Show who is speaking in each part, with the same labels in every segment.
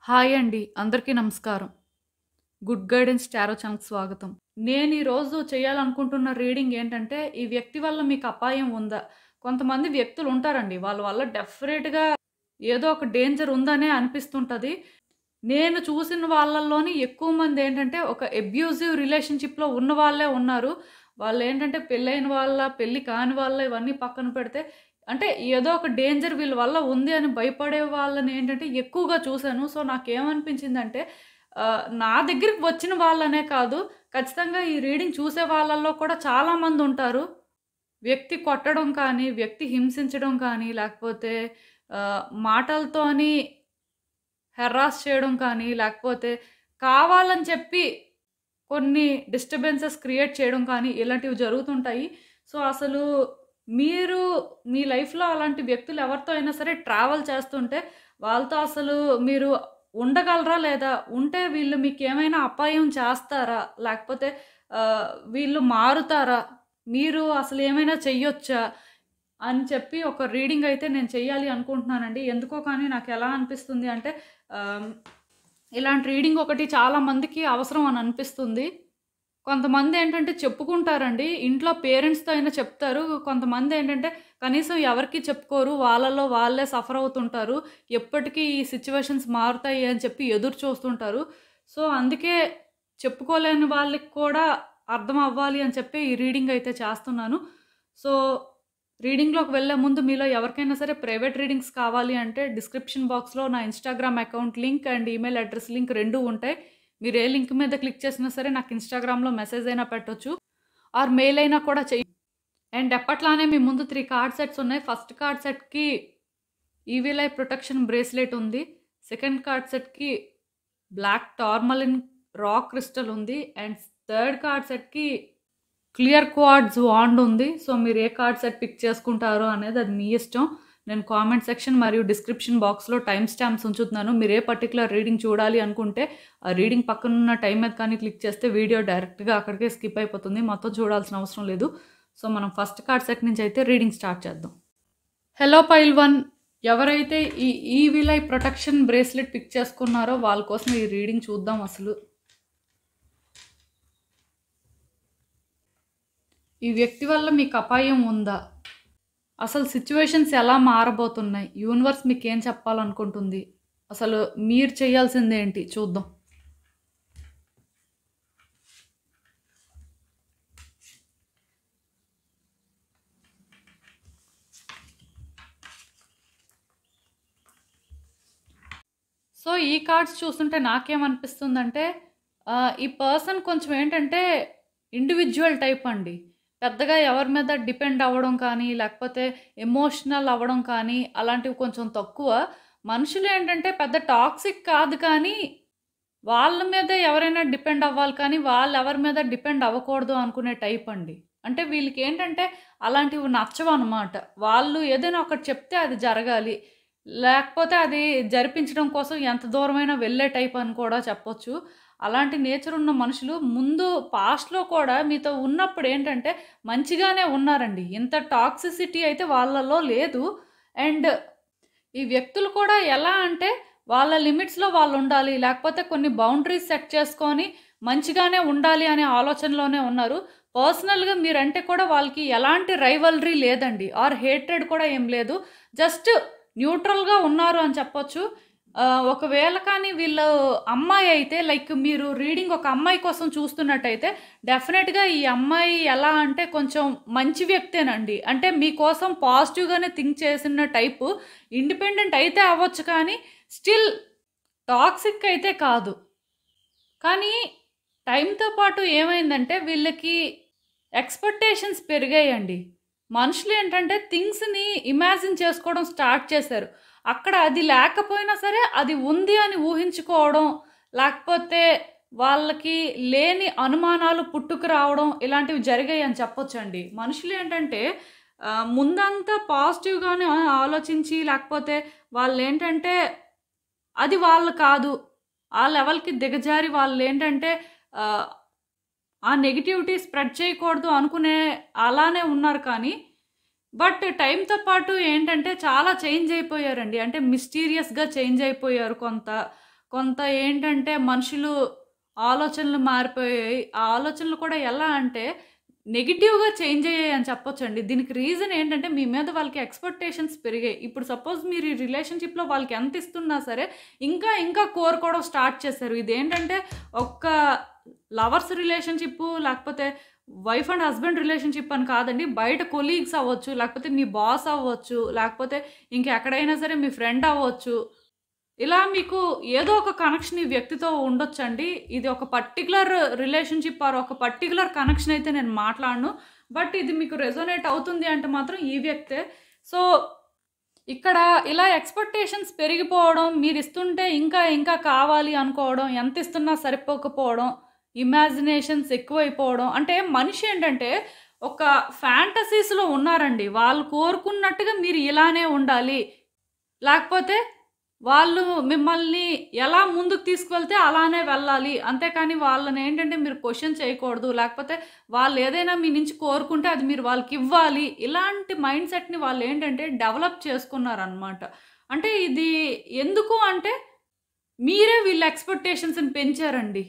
Speaker 1: Hi అండి. అందరికీ నమస్కారం. గుడ్ గైడెన్స్ టారో ఛానల్‌కి స్వాగతం. నేను ఈరోజు చేయాలనుకుంటున్న రీడింగ్ ఏంటంటే, ఈ వ్యక్తి వల్ల మీకు అపాయం ఉందా? కొంతమంది వ్యక్తులు ఉంటారండి. వాళ్ళ వల్ల డెఫినెట్‌గా ఏదో ఒక డేంజర్ ఉందనే అనిపిస్తుంటది. నేను చూసిన వాళ్ళలోని ఎక్కువ మంది ఏంటంటే, ఒక అబ్యూజివ్ రిలేషన్‌షిప్‌లో ఉన్న వాళ్ళే ఉన్నారు. వాళ్ళేంటంటే పెళ్ళైన వాళ్ళ, పెళ్లి కాని వాళ్ళ ఇవన్నీ పక్కన పెడితే అంటే ఏదో ఒక డేంజర్ వీళ్ళ వల్ల ఉంది అని భయపడే వాళ్ళని ఏంటంటే ఎక్కువగా చూసాను. సో, నాకేమనిపించిందంటే నా దగ్గరికి వచ్చిన వాళ్ళనే కాదు, ఖచ్చితంగా ఈ రీడింగ్ చూసే వాళ్ళలో కూడా చాలామందుంటారు. వ్యక్తి కొట్టడం కానీ, వ్యక్తి హింసించడం కానీ, లేకపోతే మాటలతోని హెరాస్ చేయడం కానీ, లేకపోతే కావాలని చెప్పి కొన్ని డిస్టర్బెన్సెస్ క్రియేట్ చేయడం కానీ, ఇలాంటివి జరుగుతుంటాయి. సో, అసలు మీరు మీ లైఫ్‌లో అలాంటి వ్యక్తులు ఎవరితో అయినా సరే ట్రావెల్ చేస్తుంటే, వాళ్ళతో అసలు మీరు ఉండగలరా? లేదా ఉంటే వీళ్ళు మీకేమైనా అపాయం చేస్తారా? లేకపోతే వీళ్ళు మారుతారా? మీరు అసలు ఏమైనా చెయ్యొచ్చా? అని చెప్పి ఒక రీడింగ్ అయితే నేను చెయ్యాలి అనుకుంటున్నానండి. ఎందుకో కానీ నాకెలా అనిపిస్తుంది అంటే ఆహ్, ఇలాంటి రీడింగ్ ఒకటి చాలా మందికి అవసరం అని అనిపిస్తుంది. కొంతమందేంటంటే చెప్పుకుంటారండి. ఇంట్లో పేరెంట్స్‌తో అయినా చెప్తారు. కొంతమందేంటంటే కనీసం ఎవరికీ చెప్పుకోరు. వాళ్ళలో వాళ్ళే సఫర్ అవుతుంటారు. ఎప్పటికి ఈ సిట్యుయేషన్స్ మారుతాయి అని చెప్పి ఎదురు చూస్తుంటారు. సో, అందుకే చెప్పుకోలేని వాళ్ళకి కూడా అర్థం అవ్వాలి అని చెప్పి ఈ రీడింగ్ అయితే చేస్తున్నాను. సో, రీడింగ్‌లోకి వెళ్ళే ముందు మీలో ఎవరికైనా సరే ప్రైవేట్ రీడింగ్స్ కావాలి అంటే డిస్క్రిప్షన్ బాక్స్‌లో నా Instagram account link and email address link 2 ఉంటాయి. మీరు ఏ లింక్ మీద క్లిక్ చేసినా సరే నాకు ఇన్‌స్టాగ్రామ్‌లో మెసేజ్ అయినా పెట్టొచ్చు. ఆర్ మెయిల్ అయినా కూడా అండ్ ఎప్పట్లానే మీ ముందు 3 కార్డ్ సెట్స్ ఉన్నాయి. ఫస్ట్ కార్డ్ సెట్‌కి ఈవిల్ ఐ ప్రొటెక్షన్ బ్రేస్లెట్ ఉంది. సెకండ్ కార్డ్ సెట్‌కి బ్లాక్ టార్మలిన్ రాక్ క్రిస్టల్ ఉంది. అండ్ థర్డ్ కార్డ్ సెట్‌కి క్లియర్ క్వార్ట్జ్ వాండ్ ఉంది. సో, మీరు ఏ కార్డ్ సెట్ పిక్ చేసుకుంటారో అనేది అది మీ ఇష్టం. నేను కామెంట్ సెక్షన్ మరియు డిస్క్రిప్షన్ బాక్స్‌లో టైమ్ స్టాంప్స్ ఉంచుతున్నాను. మీరు ఏ పర్టిక్యులర్ రీడింగ్ చూడాలి అనుకుంటే, ఆ రీడింగ్ పక్కనున్న టైమ్ మీద కానీ క్లిక్ చేస్తే వీడియో డైరెక్ట్‌గా అక్కడికే స్కిప్ అయిపోతుంది. మొత్తం చూడాల్సిన అవసరం లేదు. సో, మనం ఫస్ట్ కార్డ్ సెట్ నుంచి అయితే రీడింగ్ స్టార్ట్ చేద్దాం. హలో పైల్ 1 ఎవరైతే ఈ evil eye protection bracelet pick చేసుకున్నారో వాళ్ళ కోసం ఈ రీడింగ్ చూద్దాం అసలు. ఈ వ్యక్తి వల్ల మీకు అపాయం ఉందా? అసలు సిట్యుయేషన్స్ ఎలా మారబోతున్నాయి? యూనివర్స్ మీకేం చెప్పాలనుకుంటుంది? అసలు మీరు చేయాల్సిందేంటి? చూద్దాం. సో, ఈ కార్డ్స్ చూస్తుంటే నాకేమనిపిస్తుందంటే ఈ పర్సన్ కొంచెం ఏంటంటే ఇండివిడ్యువల్ టైప్ అండి. పెద్దగా ఎవరి మీద డిపెండ్ అవ్వడం కానీ, లేకపోతే ఎమోషనల్ అవ్వడం కానీ, అలాంటివి కొంచెం తక్కువ. మనుషులు ఏంటంటే పెద్ద టాక్సిక్ కాదు కానీ, వాళ్ళ మీద ఎవరైనా డిపెండ్ అవ్వాలి కానీ, వాళ్ళెవరి మీద డిపెండ్ అవ్వకూడదు అనుకునే టైప్ అండి. అంటే వీళ్ళకేంటంటే అలాంటివి నచ్చవనమాట. వాళ్ళు ఏదైనా ఒకటి చెప్తే అది జరగాలి. లేకపోతే అది జరిపించడం కోసం ఎంత దూరమైనా వెళ్ళే టైప్ అని కూడా చెప్పొచ్చు. అలాంటి నేచర్ ఉన్న మనుషులు ముందు పాస్ట్‌లో కూడా మీతో ఉన్నప్పుడు ఏంటంటే మంచిగానే ఉన్నారండి. ఇంత టాక్సిసిటీ అయితే వాళ్ళలో లేదు. అండ్ ఈ వ్యక్తులు కూడా ఎలా అంటే వాళ్ళ లిమిట్స్‌లో వాళ్ళుండాలి. లేకపోతే కొన్ని బౌండరీస్ సెట్ చేసుకొని మంచిగానే ఉండాలి అనే ఆలోచనలోనే ఉన్నారు. పర్సనల్‌గా మీరంటే కూడా వాళ్ళకి ఎలాంటి రైవల్రీ లేదండి. ఆర్ హేట్రెడ్ కూడా ఏం లేదు. జస్ట్ న్యూట్రల్‌గా ఉన్నారు అని చెప్పొచ్చు. ఒకవేళ కానీ వీళ్ళు అమ్మాయి అయితే లైక్ మీరు రీడింగ్ ఒక అమ్మాయి కోసం చూస్తున్నట్టయితే డెఫినెట్‌గా ఈ అమ్మాయి ఎలా అంటే కొంచెం మంచి వ్యక్తేనండి. అంటే మీకోసం పాజిటివ్‌గానే థింక్ చేసిన టైపు. ఇండిపెండెంట్ అయితే అవ్వచ్చు కానీ స్టిల్ టాక్సిక్ అయితే కాదు. కానీ టైంతో పాటు ఏమైందంటే వీళ్ళకి ఎక్స్‌పెక్టేషన్స్ పెరిగాయండి. మనుషులేంటంటే థింగ్స్‌ని ఇమాజిన్ చేసుకోవడం స్టార్ట్ చేశారు. అక్కడ అది లేకపోయినా సరే అది ఉంది అని ఊహించుకోవడం, లేకపోతే వాళ్ళకి లేని అనుమానాలు పుట్టుకు రావడం ఇలాంటివి జరిగాయని చెప్పొచ్చండి. మనుషులేంటంటే ముందంతా పాజిటివ్‌గానే ఆలోచించి లేకపోతే వాళ్ళేంటంటే అది వాళ్ళు కాదు. ఆ లెవెల్‌కి దిగజారి వాళ్ళేంటంటే ఆహ్, ఆ నెగటివిటీ స్ప్రెడ్ చేయకూడదు అనుకునే అలానే ఉన్నారు కానీ, బట్ టైమ్‌తో పాటు ఏంటంటే చాలా చేంజ్ అయిపోయారండి. అంటే మిస్టీరియస్‌గా చేంజ్ అయిపోయారు కొంత. కొంత ఏంటంటే మనుషులు ఆలోచనలు మారిపోయాయి. ఆ ఆలోచనలు కూడా ఎలా అంటే నెగెటివ్‌గా చేంజ్ అయ్యాయి అని చెప్పొచ్చండి. దీనికి రీజన్ ఏంటంటే మీ మీద వాళ్ళకి ఎక్స్‌పెక్టేషన్స్ పెరిగాయి. ఇప్పుడు సపోజ్ మీరు ఈ రిలేషన్‌షిప్‌లో వాళ్ళకి ఎంత ఇస్తున్నా సరే ఇంకా కోరుకోవడం స్టార్ట్ చేశారు. ఇదేంటంటే ఒక్క లవర్స్ రిలేషన్‌షిప్పు లేకపోతే వైఫ్ అండ్ హస్బెండ్ రిలేషన్‌షిప్ అని కాదండి. బయట కొలీగ్స్ అవ్వచ్చు, లేకపోతే మీ బాస్ అవ్వచ్చు, లేకపోతే ఇంకెక్కడైనా సరే మీ ఫ్రెండ్ అవ్వచ్చు. ఇలా మీకు ఏదో ఒక కనెక్షన్ ఈ వ్యక్తితో ఉండొచ్చండి. ఇది ఒక పర్టిక్యులర్ రిలేషన్‌షిప్ ఆర్ ఒక పర్టిక్యులర్ కనెక్షన్ అయితే నేను మాట్లాడను. బట్ ఇది మీకు రెజొనేట్ అవుతుంది అంటే మాత్రం ఈ వ్యక్తే. సో, ఇక్కడ ఇలా ఎక్స్‌పెక్టేషన్స్ పెరిగిపోవడం, మీరిస్తుంటే ఇంకా కావాలి అనుకోవడం, ఎంతిస్తున్నా సరిపోకపోవడం, ఇమాజినేషన్స్ ఎక్కువైపోవడం. అంటే మనిషి ఏంటంటే ఒక ఫ్యాంటసీస్‌లో ఉన్నారండి. వాళ్ళు కోరుకున్నట్టుగా మీరు ఇలానే ఉండాలి. లేకపోతే వాళ్ళు మిమ్మల్ని ఎలా ముందుకు తీసుకువెళ్తే అలానే వెళ్ళాలి. అంతేకాని వాళ్ళనేంటంటే మీరు క్వెషన్ చేయకూడదు. లేకపోతే వాళ్ళేదైనా మీ నుంచి కోరుకుంటే అది మీరు వాళ్ళకివ్వాలి. ఇలాంటి మైండ్ సెట్‌ని వాళ్ళేంటంటే డెవలప్ చేసుకున్నారనమాట. అంటే ఇది ఎందుకు అంటే మీరే వీళ్ళ ఎక్స్‌పెక్టేషన్స్‌ని పెంచారండి.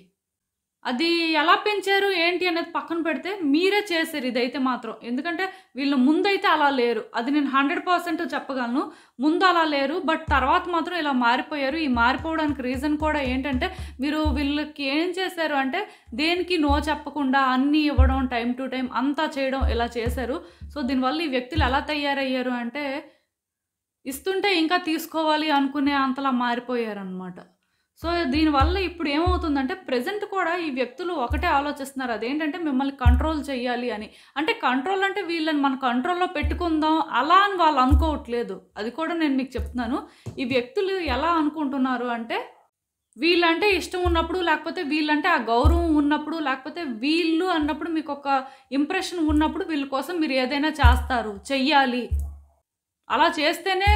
Speaker 1: అది ఎలా పెంచారు ఏంటి అనేది పక్కన పెడితే మీరే చేశారు ఇదైతే మాత్రం. ఎందుకంటే వీళ్ళు ముందైతే అలా లేరు. అది నేను 100% చెప్పగలను. ముందు అలా లేరు. బట్ తర్వాత మాత్రం ఇలా మారిపోయారు. ఈ మారిపోవడానికి రీజన్ కూడా ఏంటంటే మీరు వీళ్ళకి ఏం చేశారు అంటే దేనికి నో చెప్పకుండా అన్నీ ఇవ్వడం టైమ్ టు టైమ్ అంతా చేయడం ఇలా చేశారు. సో, దీనివల్ల ఈ వ్యక్తులు ఎలా తయారయ్యారు అంటే ఇస్తుంటే ఇంకా తీసుకోవాలి అనుకునే అంతలా మారిపోయారనమాట. సో, దీనివల్ల ఇప్పుడు ఏమవుతుందంటే ప్రెజెంట్ కూడా ఈ వ్యక్తులు ఒకటే ఆలోచిస్తున్నారు. అదేంటంటే మిమ్మల్ని కంట్రోల్ చేయాలి అని. అంటే కంట్రోల్ అంటే వీళ్ళని మన కంట్రోల్‌లో పెట్టుకుందాం అలా అని వాళ్ళు అనుకోవట్లేదు. అది కూడా నేను మీకు చెప్తున్నాను. ఈ వ్యక్తులు ఎలా అనుకుంటున్నారు అంటే వీళ్ళంటే ఇష్టం ఉన్నప్పుడు, లేకపోతే వీళ్ళంటే ఆ గౌరవం ఉన్నప్పుడు, లేకపోతే వీళ్ళు అన్నప్పుడు మీకొక ఇంప్రెషన్ ఉన్నప్పుడు వీళ్ళ కోసం మీరు ఏదైనా చేస్తారు, చెయ్యాలి. అలా చేస్తేనే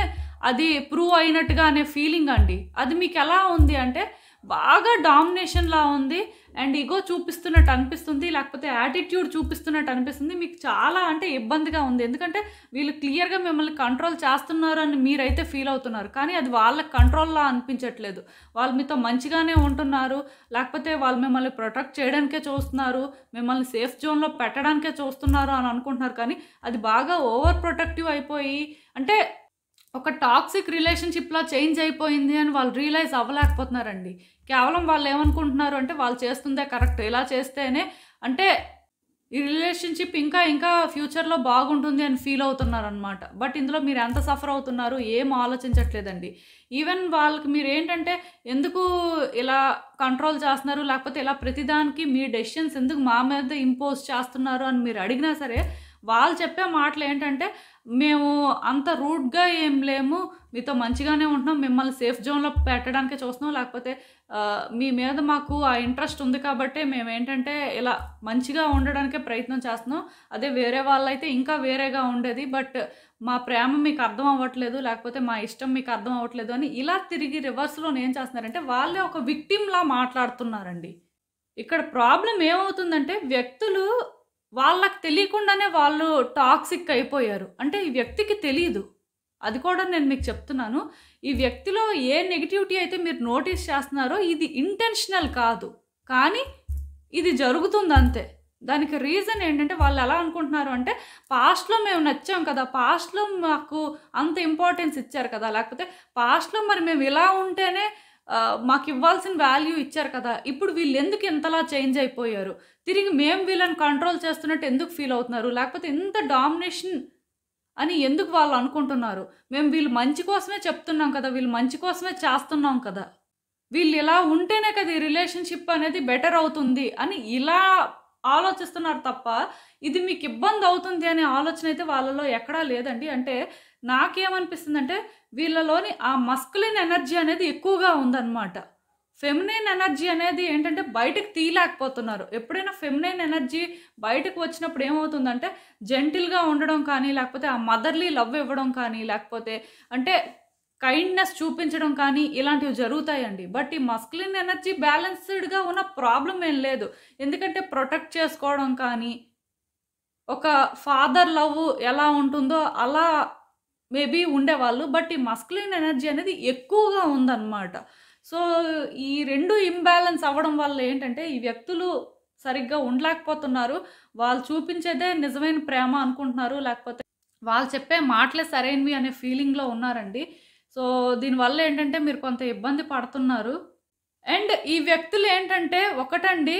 Speaker 1: అది ప్రూవ్ అయినట్టుగా అనే ఫీలింగ్ అండి. అది మీకెలా ఉంది అంటే బాగా డామినేషన్‌లా ఉంది. అండ్ ఇగో చూపిస్తున్నట్టు అనిపిస్తుంది. లేకపోతే యాటిట్యూడ్ చూపిస్తున్నట్టు అనిపిస్తుంది. మీకు చాలా అంటే ఇబ్బందిగా ఉంది. ఎందుకంటే వీళ్ళు క్లియర్‌గా మిమ్మల్ని కంట్రోల్ చేస్తున్నారు అని మీరైతే ఫీల్ అవుతున్నారు. కానీ అది వాళ్ళ కంట్రోల్‌లా అనిపించట్లేదు. వాళ్ళు మీతో మంచిగానే ఉంటున్నారు. లేకపోతే వాళ్ళు మిమ్మల్ని ప్రొటెక్ట్ చేయడానికే చూస్తున్నారు. మిమ్మల్ని సేఫ్ జోన్‌లో పెట్టడానికే చూస్తున్నారు అని అనుకుంటున్నారు. కానీ అది బాగా ఓవర్ ప్రొటెక్టివ్ అయిపోయి అంటే ఒక టాక్సిక్ రిలేషన్‌షిప్‌లా చేంజ్ అయిపోయింది అని వాళ్ళు రియలైజ్ అవ్వలేకపోతున్నారండి. కేవలం వాళ్ళేమనుకుంటున్నారు అంటే వాళ్ళు చేస్తుందే కరెక్ట్. ఇలా చేస్తేనే అంటే ఈ రిలేషన్‌షిప్ ఇంకా ఫ్యూచర్‌లో బాగుంటుంది అని ఫీల్ అవుతున్నారనమాట. బట్ ఇందులో మీరు ఎంత సఫర్ అవుతున్నారు ఏం ఆలోచించట్లేదండి. ఈవెన్ వాళ్ళకి మీరేంటంటే ఎందుకు ఇలా కంట్రోల్ చేస్తున్నారు? లేకపోతే ఇలా ప్రతిదానికి మీ డెసిషన్స్ ఎందుకు మా మీద ఇంపోజ్ చేస్తున్నారు అని మీరు అడిగినా సరే వాళ్ళు చెప్పే మాటలేంటంటే మేము అంత రూడ్‌గా ఏం లేము. మీతో మంచిగానే ఉంటున్నాం. మిమ్మల్ని సేఫ్ జోన్‌లో పెట్టడానికే చూస్తున్నాం. లేకపోతే మీ మీద మాకు ఆ ఇంట్రెస్ట్ ఉంది కాబట్టే మేమేంటంటే ఇలా మంచిగా ఉండడానికే ప్రయత్నం చేస్తున్నాం. అదే వేరే వాళ్ళైతే ఇంకా వేరేగా ఉండేది. బట్ మా ప్రేమ మీకు అర్థం అవ్వట్లేదు. లేకపోతే మా ఇష్టం మీకు అర్థం అవ్వట్లేదు అని ఇలా తిరిగి రివర్స్‌లోనేం ఏం చేస్తున్నారంటే వాళ్ళే ఒక విక్టిమ్‌లా మాట్లాడుతున్నారండి. ఇక్కడ ప్రాబ్లమ్ ఏమవుతుందంటే వ్యక్తులు వాళ్ళకి తెలియకుండానే వాళ్ళు టాక్సిక్ అయిపోయారు. అంటే ఈ వ్యక్తికి తెలీదు. అది కూడా నేను మీకు చెప్తున్నాను. ఈ వ్యక్తిలో ఏ నెగటివిటీ అయితే మీరు నోటీస్ చేస్తున్నారో ఇది ఇంటెన్షనల్ కాదు. కానీ ఇది జరుగుతుందంతే. దానికి రీజన్ ఏంటంటే వాళ్ళు ఎలా అనుకుంటున్నారు అంటే పాస్ట్‌లో మేము నచ్చాం కదా! పాస్ట్‌లో మాకు అంత ఇంపార్టెన్స్ ఇచ్చారు కదా! లేకపోతే పాస్ట్‌లో మరి మేము ఇలా ఉంటేనే మాకివ్వాల్సిన వాల్యూ ఇచ్చారు కదా! ఇప్పుడు వీళ్ళెందుకు ఇంతలా చేంజ్ అయిపోయారు? తిరిగి మేము వీళ్ళని కంట్రోల్ చేస్తున్నట్టు ఎందుకు ఫీల్ అవుతున్నారు? లేకపోతే ఇంత డామినేషన్ అని ఎందుకు వాళ్ళు అనుకుంటున్నారు? మేము వీళ్ళు మంచి కోసమే చెప్తున్నాం కదా! వీళ్ళు మంచి కోసమే చేస్తున్నాం కదా! వీళ్ళు ఇలా ఉంటేనే కదా ఈ రిలేషన్‌షిప్ అనేది బెటర్ అవుతుంది అని ఇలా ఆలోచిస్తున్నారు తప్ప, ఇది మీకు ఇబ్బంది అవుతుంది అనే ఆలోచన అయితే వాళ్ళలో ఎక్కడా లేదండి. అంటే నాకేమనిపిస్తుందంటే వీళ్ళలోని ఆ మస్కులిన్ ఎనర్జీ అనేది ఎక్కువగా ఉందన్నమాట. ఫెమినైన్ ఎనర్జీ అనేది ఏంటంటే బయటకి తీయలేకపోతున్నారు. ఎప్పుడైనా ఫెమినైన్ ఎనర్జీ బయటకు వచ్చినప్పుడు ఏమవుతుందంటే జెంటిల్‌గా ఉండడం కానీ, లేకపోతే ఆ మదర్‌లీ లవ్ ఇవ్వడం కానీ, లేకపోతే అంటే కైండ్‌నెస్ చూపించడం కానీ ఇలాంటివి జరుగుతాయండి. బట్ ఈ మస్కులిన్ ఎనర్జీ బ్యాలెన్స్‌డ్‌గా ఉన్న ప్రాబ్లమ్ ఏం లేదు. ఎందుకంటే ప్రొటెక్ట్ చేసుకోవడం కానీ, ఒక ఫాదర్ లవ్ ఎలా ఉంటుందో అలా మేబీ ఉండేవాళ్ళు. బట్ ఈ మస్కులిన్ ఎనర్జీ అనేది ఎక్కువగా ఉందన్నమాట. సో, ఈ 2 ఇంబాలెన్స్ అవ్వడం వల్ల ఏంటంటే, ఈ వ్యక్తులు సరిగ్గా ఉండలేకపోతున్నారు. వాళ్ళు చూపించేదే నిజమైన ప్రేమ అనుకుంటున్నారు. లేకపోతే వాళ్ళు చెప్పే మాటలే సరైనవి అనే ఫీలింగ్‌లో ఉన్నారండి. సో, దీనివల్ల ఏంటంటే మీరు కొంత ఇబ్బంది పడుతున్నారు. అండ్ ఈ వ్యక్తులేంటంటే ఒకటండి,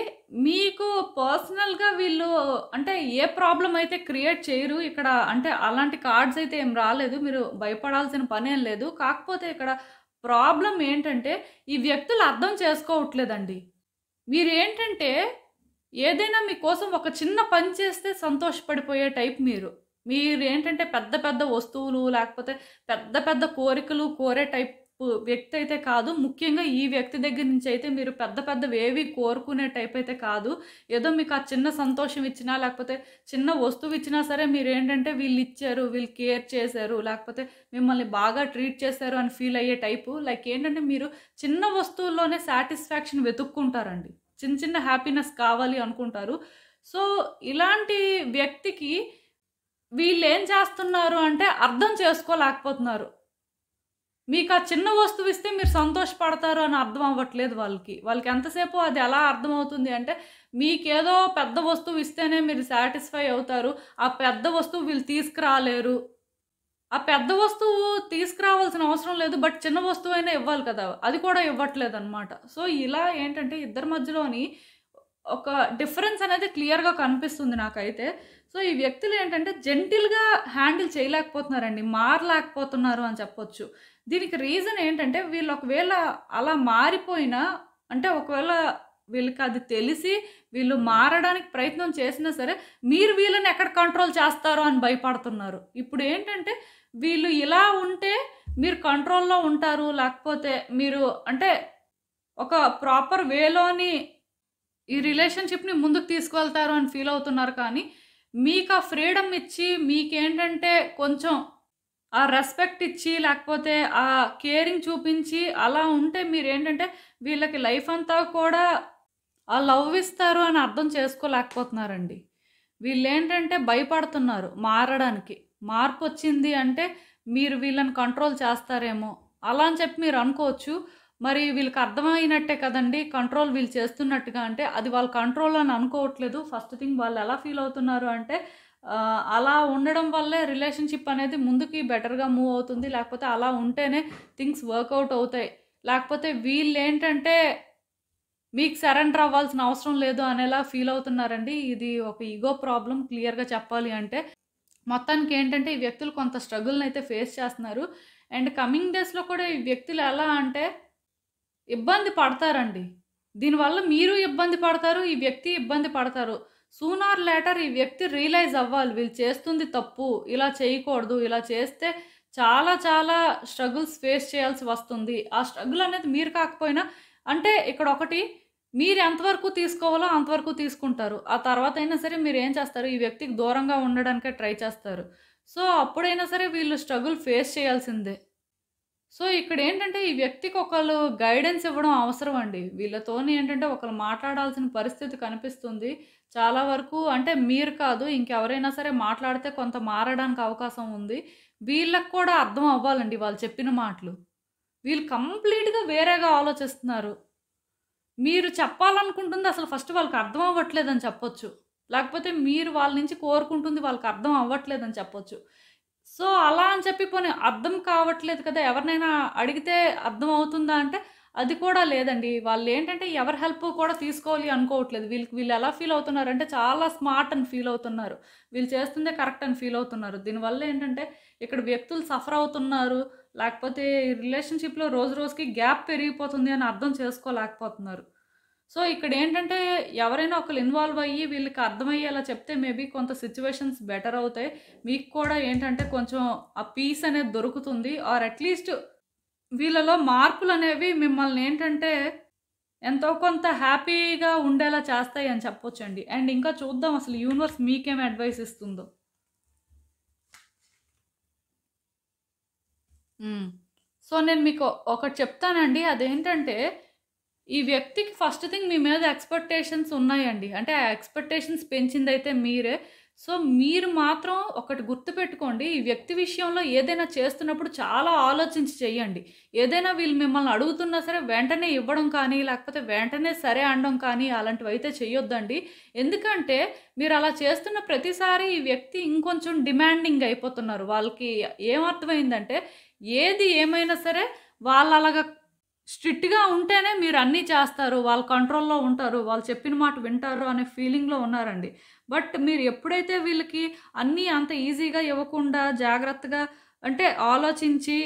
Speaker 1: మీకు పర్సనల్‌గా వీళ్ళు అంటే ఏ ప్రాబ్లమ్ అయితే క్రియేట్ చేయరు. ఇక్కడ అంటే అలాంటి కార్డ్స్ అయితే ఏం రాలేదు. మీరు భయపడాల్సిన పనేం లేదు. కాకపోతే ఇక్కడ ప్రాబ్లమ్ ఏంటంటే, ఈ వ్యక్తులు అర్థం చేసుకోవట్లేదండి. మీరేంటంటే ఏదైనా మీకోసం ఒక చిన్న పని చేస్తే సంతోషపడిపోయే టైప్ మీరు. మీరేంటంటే పెద్ద పెద్ద వస్తువులు లేకపోతే పెద్ద పెద్ద కోరికలు కోరే టైప్ వ్యక్తి అయితే కాదు. ముఖ్యంగా ఈ వ్యక్తి దగ్గర నుంచి అయితే మీరు పెద్ద పెద్దవేవి కోరుకునే టైప్ అయితే కాదు. ఏదో మీకు ఆ చిన్న సంతోషం ఇచ్చినా లేకపోతే చిన్న వస్తువు ఇచ్చినా సరే మీరేంటంటే వీళ్ళిచ్చారు, వీళ్ళు కేర్ చేశారు, లేకపోతే మిమ్మల్ని బాగా ట్రీట్ చేశారు అని ఫీల్ అయ్యే టైపు. లైక్ ఏంటంటే మీరు చిన్న వస్తువుల్లోనే సాటిస్ఫాక్షన్ వెతుక్కుంటారండి. చిన్న చిన్న హ్యాపీనెస్ కావాలి అనుకుంటారు. సో, ఇలాంటి వ్యక్తికి వీళ్ళేం చేస్తున్నారు అంటే అర్థం చేసుకోలేకపోతున్నారు. మీకు ఆ చిన్న వస్తువు ఇస్తే మీరు సంతోషపడతారు అని అర్థం అవ్వట్లేదు వాళ్ళకి. వాళ్ళకి ఎంతసేపు అది ఎలా అర్థమవుతుంది అంటే, మీకేదో పెద్ద వస్తువు ఇస్తేనే మీరు సాటిస్ఫై అవుతారు. ఆ పెద్ద వస్తువు వీళ్ళు తీసుకురాలేరు. ఆ పెద్ద వస్తువు తీసుకురావాల్సిన అవసరం లేదు. బట్ చిన్న వస్తువైనా ఇవ్వాలి కదా! అది కూడా ఇవ్వట్లేదనమాట. సో, ఇలా ఏంటంటే ఇద్దరి మధ్యలోని ఒక డిఫరెన్స్ అనేది క్లియర్‌గా కనిపిస్తుంది నాకైతే. సో, ఈ వ్యక్తులు ఏంటంటే జెంటిల్‌గా హ్యాండిల్ చేయలేకపోతున్నారండి. మారలేకపోతున్నారు అని చెప్పొచ్చు. దీనికి రీజన్ ఏంటంటే వీళ్ళు ఒకవేళ అలా మారిపోయినా అంటే ఒకవేళ వీళ్ళకది తెలిసి వీళ్ళు మారడానికి ప్రయత్నం చేసినా సరే, మీరు వీళ్ళని ఎక్కడ కంట్రోల్ చేస్తారో అని భయపడుతున్నారు. ఇప్పుడేంటంటే వీళ్ళు ఇలా ఉంటే మీరు కంట్రోల్‌లో ఉంటారు. లేకపోతే మీరు అంటే ఒక ప్రాపర్ వేలోని ఈ రిలేషన్‌షిప్‌ని ముందుకు తీసుకువెళ్తారు అని ఫీల్ అవుతున్నారు కానీ, మీకు ఆ ఫ్రీడమ్ ఇచ్చి మీకేంటంటే కొంచెం ఆ రెస్పెక్ట్ ఇచ్చి లేకపోతే ఆ కేరింగ్ చూపించి అలా ఉంటే మీరేంటంటే వీళ్ళకి లైఫ్ అంతా కూడా ఆ లవ్ ఇస్తారు అని అర్థం చేసుకోలేకపోతున్నారండి. వీళ్ళేంటంటే భయపడుతున్నారు మారడానికి. మార్పొచ్చింది అంటే మీరు వీళ్ళని కంట్రోల్ చేస్తారేమో అలా అని చెప్పి మీరు అనుకోవచ్చు. మరి వీళ్ళకి అర్థమైనట్టే కదండీ కంట్రోల్ వీళ్ళు చేస్తున్నట్టుగా అంటే, అది వాళ్ళ కంట్రోల్ అని అనుకోవట్లేదు. ఫస్ట్ థింగ్ వాళ్ళు ఎలా ఫీల్ అవుతున్నారు అంటే అలా ఉండడం వల్లే రిలేషన్‌షిప్ అనేది ముందుకి బెటర్‌గా మూవ్ అవుతుంది. లేకపోతే అలా ఉంటేనే థింగ్స్ వర్కౌట్ అవుతాయి. లేకపోతే వీళ్ళేంటంటే మీకు సరెండర్ అవ్వాల్సిన అవసరం లేదు అనేలా ఫీల్ అవుతున్నారండి. ఇది ఒక ఇగో ప్రాబ్లమ్ క్లియర్‌గా చెప్పాలి అంటే. మొత్తానికి ఏంటంటే ఈ వ్యక్తులు కొంత స్ట్రగుల్‌నైతే ఫేస్ చేస్తున్నారు. అండ్ కమింగ్ డేస్‌లో కూడా ఈ వ్యక్తులు ఎలా అంటే ఇబ్బంది పడతారండి. దీనివల్ల మీరు ఇబ్బంది పడతారు. ఈ వ్యక్తి ఇబ్బంది పడతారు. సూన్ ఆర్ లేటర్ ఈ వ్యక్తి రియలైజ్ అవ్వాలి. వీళ్ళు చేస్తుంది తప్పు. ఇలా చేయకూడదు. ఇలా చేస్తే చాలా చాలా స్ట్రగుల్స్ ఫేస్ చేయాల్సి వస్తుంది. ఆ స్ట్రగుల్ అనేది మీరు కాకపోయినా అంటే ఇక్కడ ఒకటి మీరు ఎంతవరకు తీసుకోవాలో అంతవరకు తీసుకుంటారు. ఆ తర్వాతైనా సరే మీరేం చేస్తారు? ఈ వ్యక్తికి దూరంగా ఉండడానికే ట్రై చేస్తారు. సో, అప్పుడైనా సరే వీళ్ళు స్ట్రగుల్ ఫేస్ చేయాల్సిందే. సో, ఇక్కడేంటంటే ఈ వ్యక్తికి ఒకళ్ళు గైడెన్స్ ఇవ్వడం అవసరం అండి. వీళ్ళతోని ఏంటంటే ఒకళ్ళు మాట్లాడాల్సిన పరిస్థితి కనిపిస్తుంది. చాలా వరకు అంటే మీరు కాదు ఇంకెవరైనా సరే మాట్లాడితే కొంత మారడానికి అవకాశం ఉంది. వీళ్ళకి కూడా అర్థం అవ్వాలండి వాళ్ళు చెప్పిన మాటలు. వీళ్ళు కంప్లీట్‌గా వేరేగా ఆలోచిస్తున్నారు. మీరు చెప్పాలనుకుంటుంది అసలు ఫస్ట్ వాళ్ళకి అర్థం అవ్వట్లేదని చెప్పొచ్చు. లేకపోతే మీరు వాళ్ళ నుంచి కోరుకుంటుంది వాళ్ళకి అర్థం అవ్వట్లేదని చెప్పొచ్చు. సో, అలా అని చెప్పి పోనీ అర్థం కావట్లేదు కదా! ఎవరినైనా అడిగితే అర్థం అవుతుందా అంటే, అది కూడా లేదండి. వాళ్ళేంటంటే ఎవరి హెల్ప్ కూడా తీసుకోవాలి అనుకోవట్లేదు. వీళ్ళు ఎలా ఫీల్ అవుతున్నారంటే చాలా స్మార్ట్ అని ఫీల్ అవుతున్నారు. వీళ్ళు చేస్తుందే కరెక్ట్ అని ఫీల్ అవుతున్నారు. దీనివల్ల ఏంటంటే ఇక్కడ వ్యక్తులు సఫర్ అవుతున్నారు. లేకపోతే రిలేషన్‌షిప్‌లో రోజు రోజుకి గ్యాప్ పెరిగిపోతుంది అని అర్థం చేసుకోలేకపోతున్నారు. సో, ఇక్కడేంటంటే ఎవరైనా ఒకళ్ళు ఇన్వాల్వ్ అయ్యి వీళ్ళకి అర్థమయ్యేలా చెప్తే మేబీ కొంత సిట్యుయేషన్స్ బెటర్ అవుతాయి. మీకు కూడా ఏంటంటే కొంచెం ఆ పీస్ అనేది దొరుకుతుంది. ఆర్ అట్‌లీస్ట్ వీళ్ళలో మార్పులనేవి మిమ్మల్ని ఏంటంటే ఎంతో కొంత హ్యాపీగా ఉండేలా చేస్తాయి అని చెప్పొచ్చండి. అండ్ ఇంకా చూద్దాం అసలు యూనివర్స్ మీకేం అడ్వైస్ ఇస్తుందో. హ్మ్. సో, నేను మీకు ఒకటి చెప్తానండి. అదేంటంటే ఈ వ్యక్తికి ఫస్ట్ థింగ్ మీ మీద ఎక్స్‌పెక్టేషన్స్ ఉన్నాయండి. అంటే ఆ ఎక్స్‌పెక్టేషన్స్ పెంచిందైతే మీరే. సో మీరు మాత్రం ఒకటి గుర్తుపెట్టుకోండి. ఈ వ్యక్తి విషయంలో ఏదైనా చేస్తున్నప్పుడు చాలా ఆలోచించి చెయ్యండి. ఏదైనా వీళ్ళు మిమ్మల్ని అడుగుతున్నా సరే వెంటనే ఇవ్వడం కానీ, లేకపోతే వెంటనే సరే అనడం కానీ అలాంటివైతే చెయ్యొద్దండి. ఎందుకంటే మీరు అలా చేస్తున్న ప్రతిసారి ఈ వ్యక్తి ఇంకొంచెం డిమాండింగ్ అయిపోతున్నారు. వాళ్ళకి ఏమర్థమైందంటే ఏది ఏమైనా సరే వాళ్ళు అలాగా స్ట్రిక్ట్‌గా ఉంటేనే మీరు అన్నీ చేస్తారు. వాళ్ళ కంట్రోల్‌లో ఉంటారు. వాళ్ళు చెప్పిన మాట వింటారు అనే ఫీలింగ్‌లో ఉన్నారండి. బట్ మీరు ఎప్పుడైతే వీళ్ళకి అన్నీ అంత ఈజీగా ఇవ్వకుండా జాగ్రత్తగా అంటే ఆలోచించి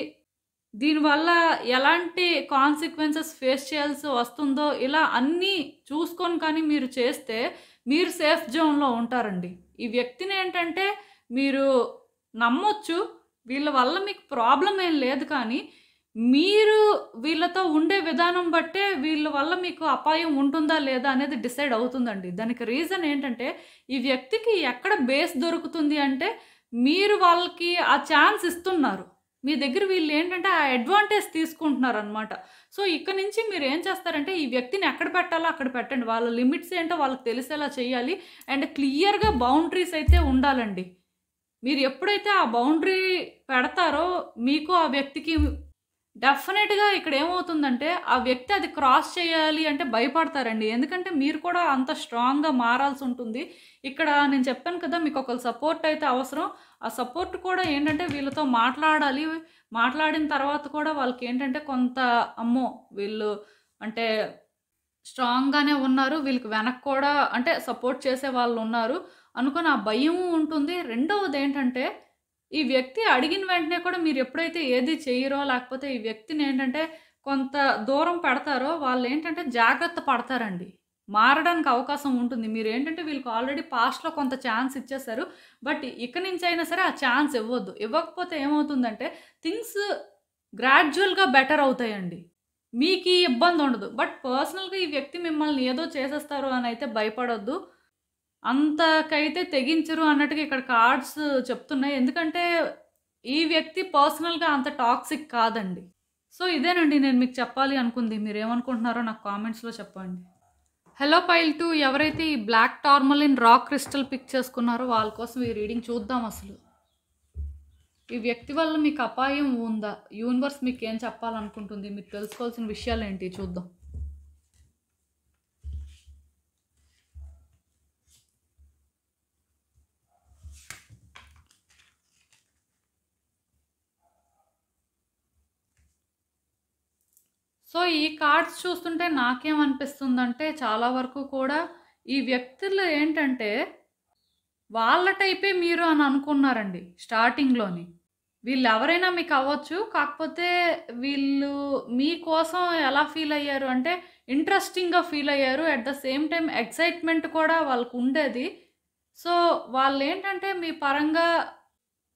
Speaker 1: దీనివల్ల ఎలాంటి కాన్సిక్వెన్సెస్ ఫేస్ చేయాల్సి వస్తుందో ఇలా అన్నీ చూసుకొని కానీ మీరు చేస్తే మీరు సేఫ్ జోన్‌లో ఉంటారండి. ఈ వ్యక్తిని ఏంటంటే మీరు నమ్మొచ్చు. వీళ్ళ వల్ల మీకు ప్రాబ్లమ్ ఏం లేదు కానీ మీరు వీళ్ళతో ఉండే విధానం బట్టే వీళ్ళ వల్ల మీకు అపాయం ఉంటుందా లేదా అనేది డిసైడ్ అవుతుందండి. దానికి రీజన్ ఏంటంటే ఈ వ్యక్తికి ఎక్కడ బేస్ దొరుకుతుంది అంటే మీరు వాళ్ళకి ఆ ఛాన్స్ ఇస్తున్నారు. మీ దగ్గర వీళ్ళు ఏంటంటే ఆ అడ్వాంటేజ్ తీసుకుంటున్నారనమాట. సో ఇక్కడి నుంచి మీరు ఏం చేస్తారంటే ఈ వ్యక్తిని ఎక్కడ పెట్టాలో అక్కడ పెట్టండి. వాళ్ళ లిమిట్స్ ఏంటో వాళ్ళకి తెలిసేలా చేయాలి. అండ్ క్లియర్‌గా బౌండరీస్ అయితే ఉండాలండి. మీరు ఎప్పుడైతే ఆ బౌండరీ పెడతారో మీకు ఆ వ్యక్తికి డెఫినెట్‌గా ఇక్కడేమవుతుందంటే, ఆ వ్యక్తి అది క్రాస్ చేయాలి అంటే భయపడతారండి. ఎందుకంటే, మీరు కూడా అంత స్ట్రాంగ్‌గా మారాల్సుంటుంది. ఇక్కడ నేను చెప్పాను కదా! మీకొకళ్ళ సపోర్ట్ అయితే అవసరం. ఆ సపోర్ట్ కూడా ఏంటంటే, వీళ్ళతో మాట్లాడాలి. మాట్లాడిన తర్వాత కూడా వాళ్ళకేంటంటే, కొంత అమ్మో! వీళ్ళు అంటే స్ట్రాంగ్‌గానే ఉన్నారు. వీళ్ళకి వెనక కూడా అంటే సపోర్ట్ చేసే వాళ్ళున్నారు అనుకోని ఆ భయము ఉంటుంది. రెండవదేంటంటే ఈ వ్యక్తి అడిగిన వెంటనే కూడా మీరు ఎప్పుడైతే ఏది చెయ్యరో లేకపోతే ఈ వ్యక్తిని ఏంటంటే కొంత దూరం పెడతారో వాళ్ళేంటంటే జాగ్రత్త పడతారండి. మారడానికి అవకాశం ఉంటుంది. మీరేంటంటే వీళ్ళకి ఆల్రెడీ పాస్ట్‌లో కొంత ఛాన్స్ ఇచ్చేసారు. బట్ ఇక నుంచైనా సరే ఆ ఛాన్స్ ఇవ్వొద్దు. ఇవ్వకపోతే ఏమవుతుందంటే థింగ్స్ గ్రాడ్యుయల్‌గా బెటర్ అవుతాయండి. మీకీ ఇబ్బందుండదు. బట్ పర్సనల్‌గా ఈ వ్యక్తి మిమ్మల్ని ఏదో చేసేస్తారు అనైతే భయపడొద్దు. అంతకైతే తెగించరు అన్నట్టుగా ఇక్కడ కార్డ్స్ చెప్తున్నాయి. ఎందుకంటే ఈ వ్యక్తి పర్సనల్‌గా అంత టాక్సిక్ కాదండి. సో ఇదేనండి నేను మీకు చెప్పాలి అనుకుంది. మీరేమనుకుంటున్నారో నాకు కామెంట్స్‌లో చెప్పండి. హలో పైల్ 2 ఎవరైతే ఈ black tourmaline rock crystal pick చేసుకున్నారో వాళ్ళ కోసం ఈ రీడింగ్ చూద్దాం అసలు. ఈ వ్యక్తి వల్ల మీకు అపాయం ఉందా? యూనివర్స్ మీకేం చెప్పాలనుకుంటుంది? మీరు తెలుసుకోవాల్సిన విషయాలేంటి చూద్దాం. సో ఈ కార్డ్స్ చూస్తుంటే నాకేమనిపిస్తుందంటే చాలా వరకు కూడా ఈ వ్యక్తులు ఏంటంటే వాళ్ళ టైపే మీరు అని అనుకున్నారండి స్టార్టింగ్‌లోని. వీళ్ళెవరైనా మీకు అవ్వచ్చు. కాకపోతే వీళ్ళు మీకోసం ఎలా ఫీల్ అయ్యారు అంటే ఇంట్రెస్టింగ్‌గా ఫీల్ అయ్యారు. At the same time excitement కూడా వాళ్ళకుండేది. సో వాళ్ళేంటంటే మీ పరంగా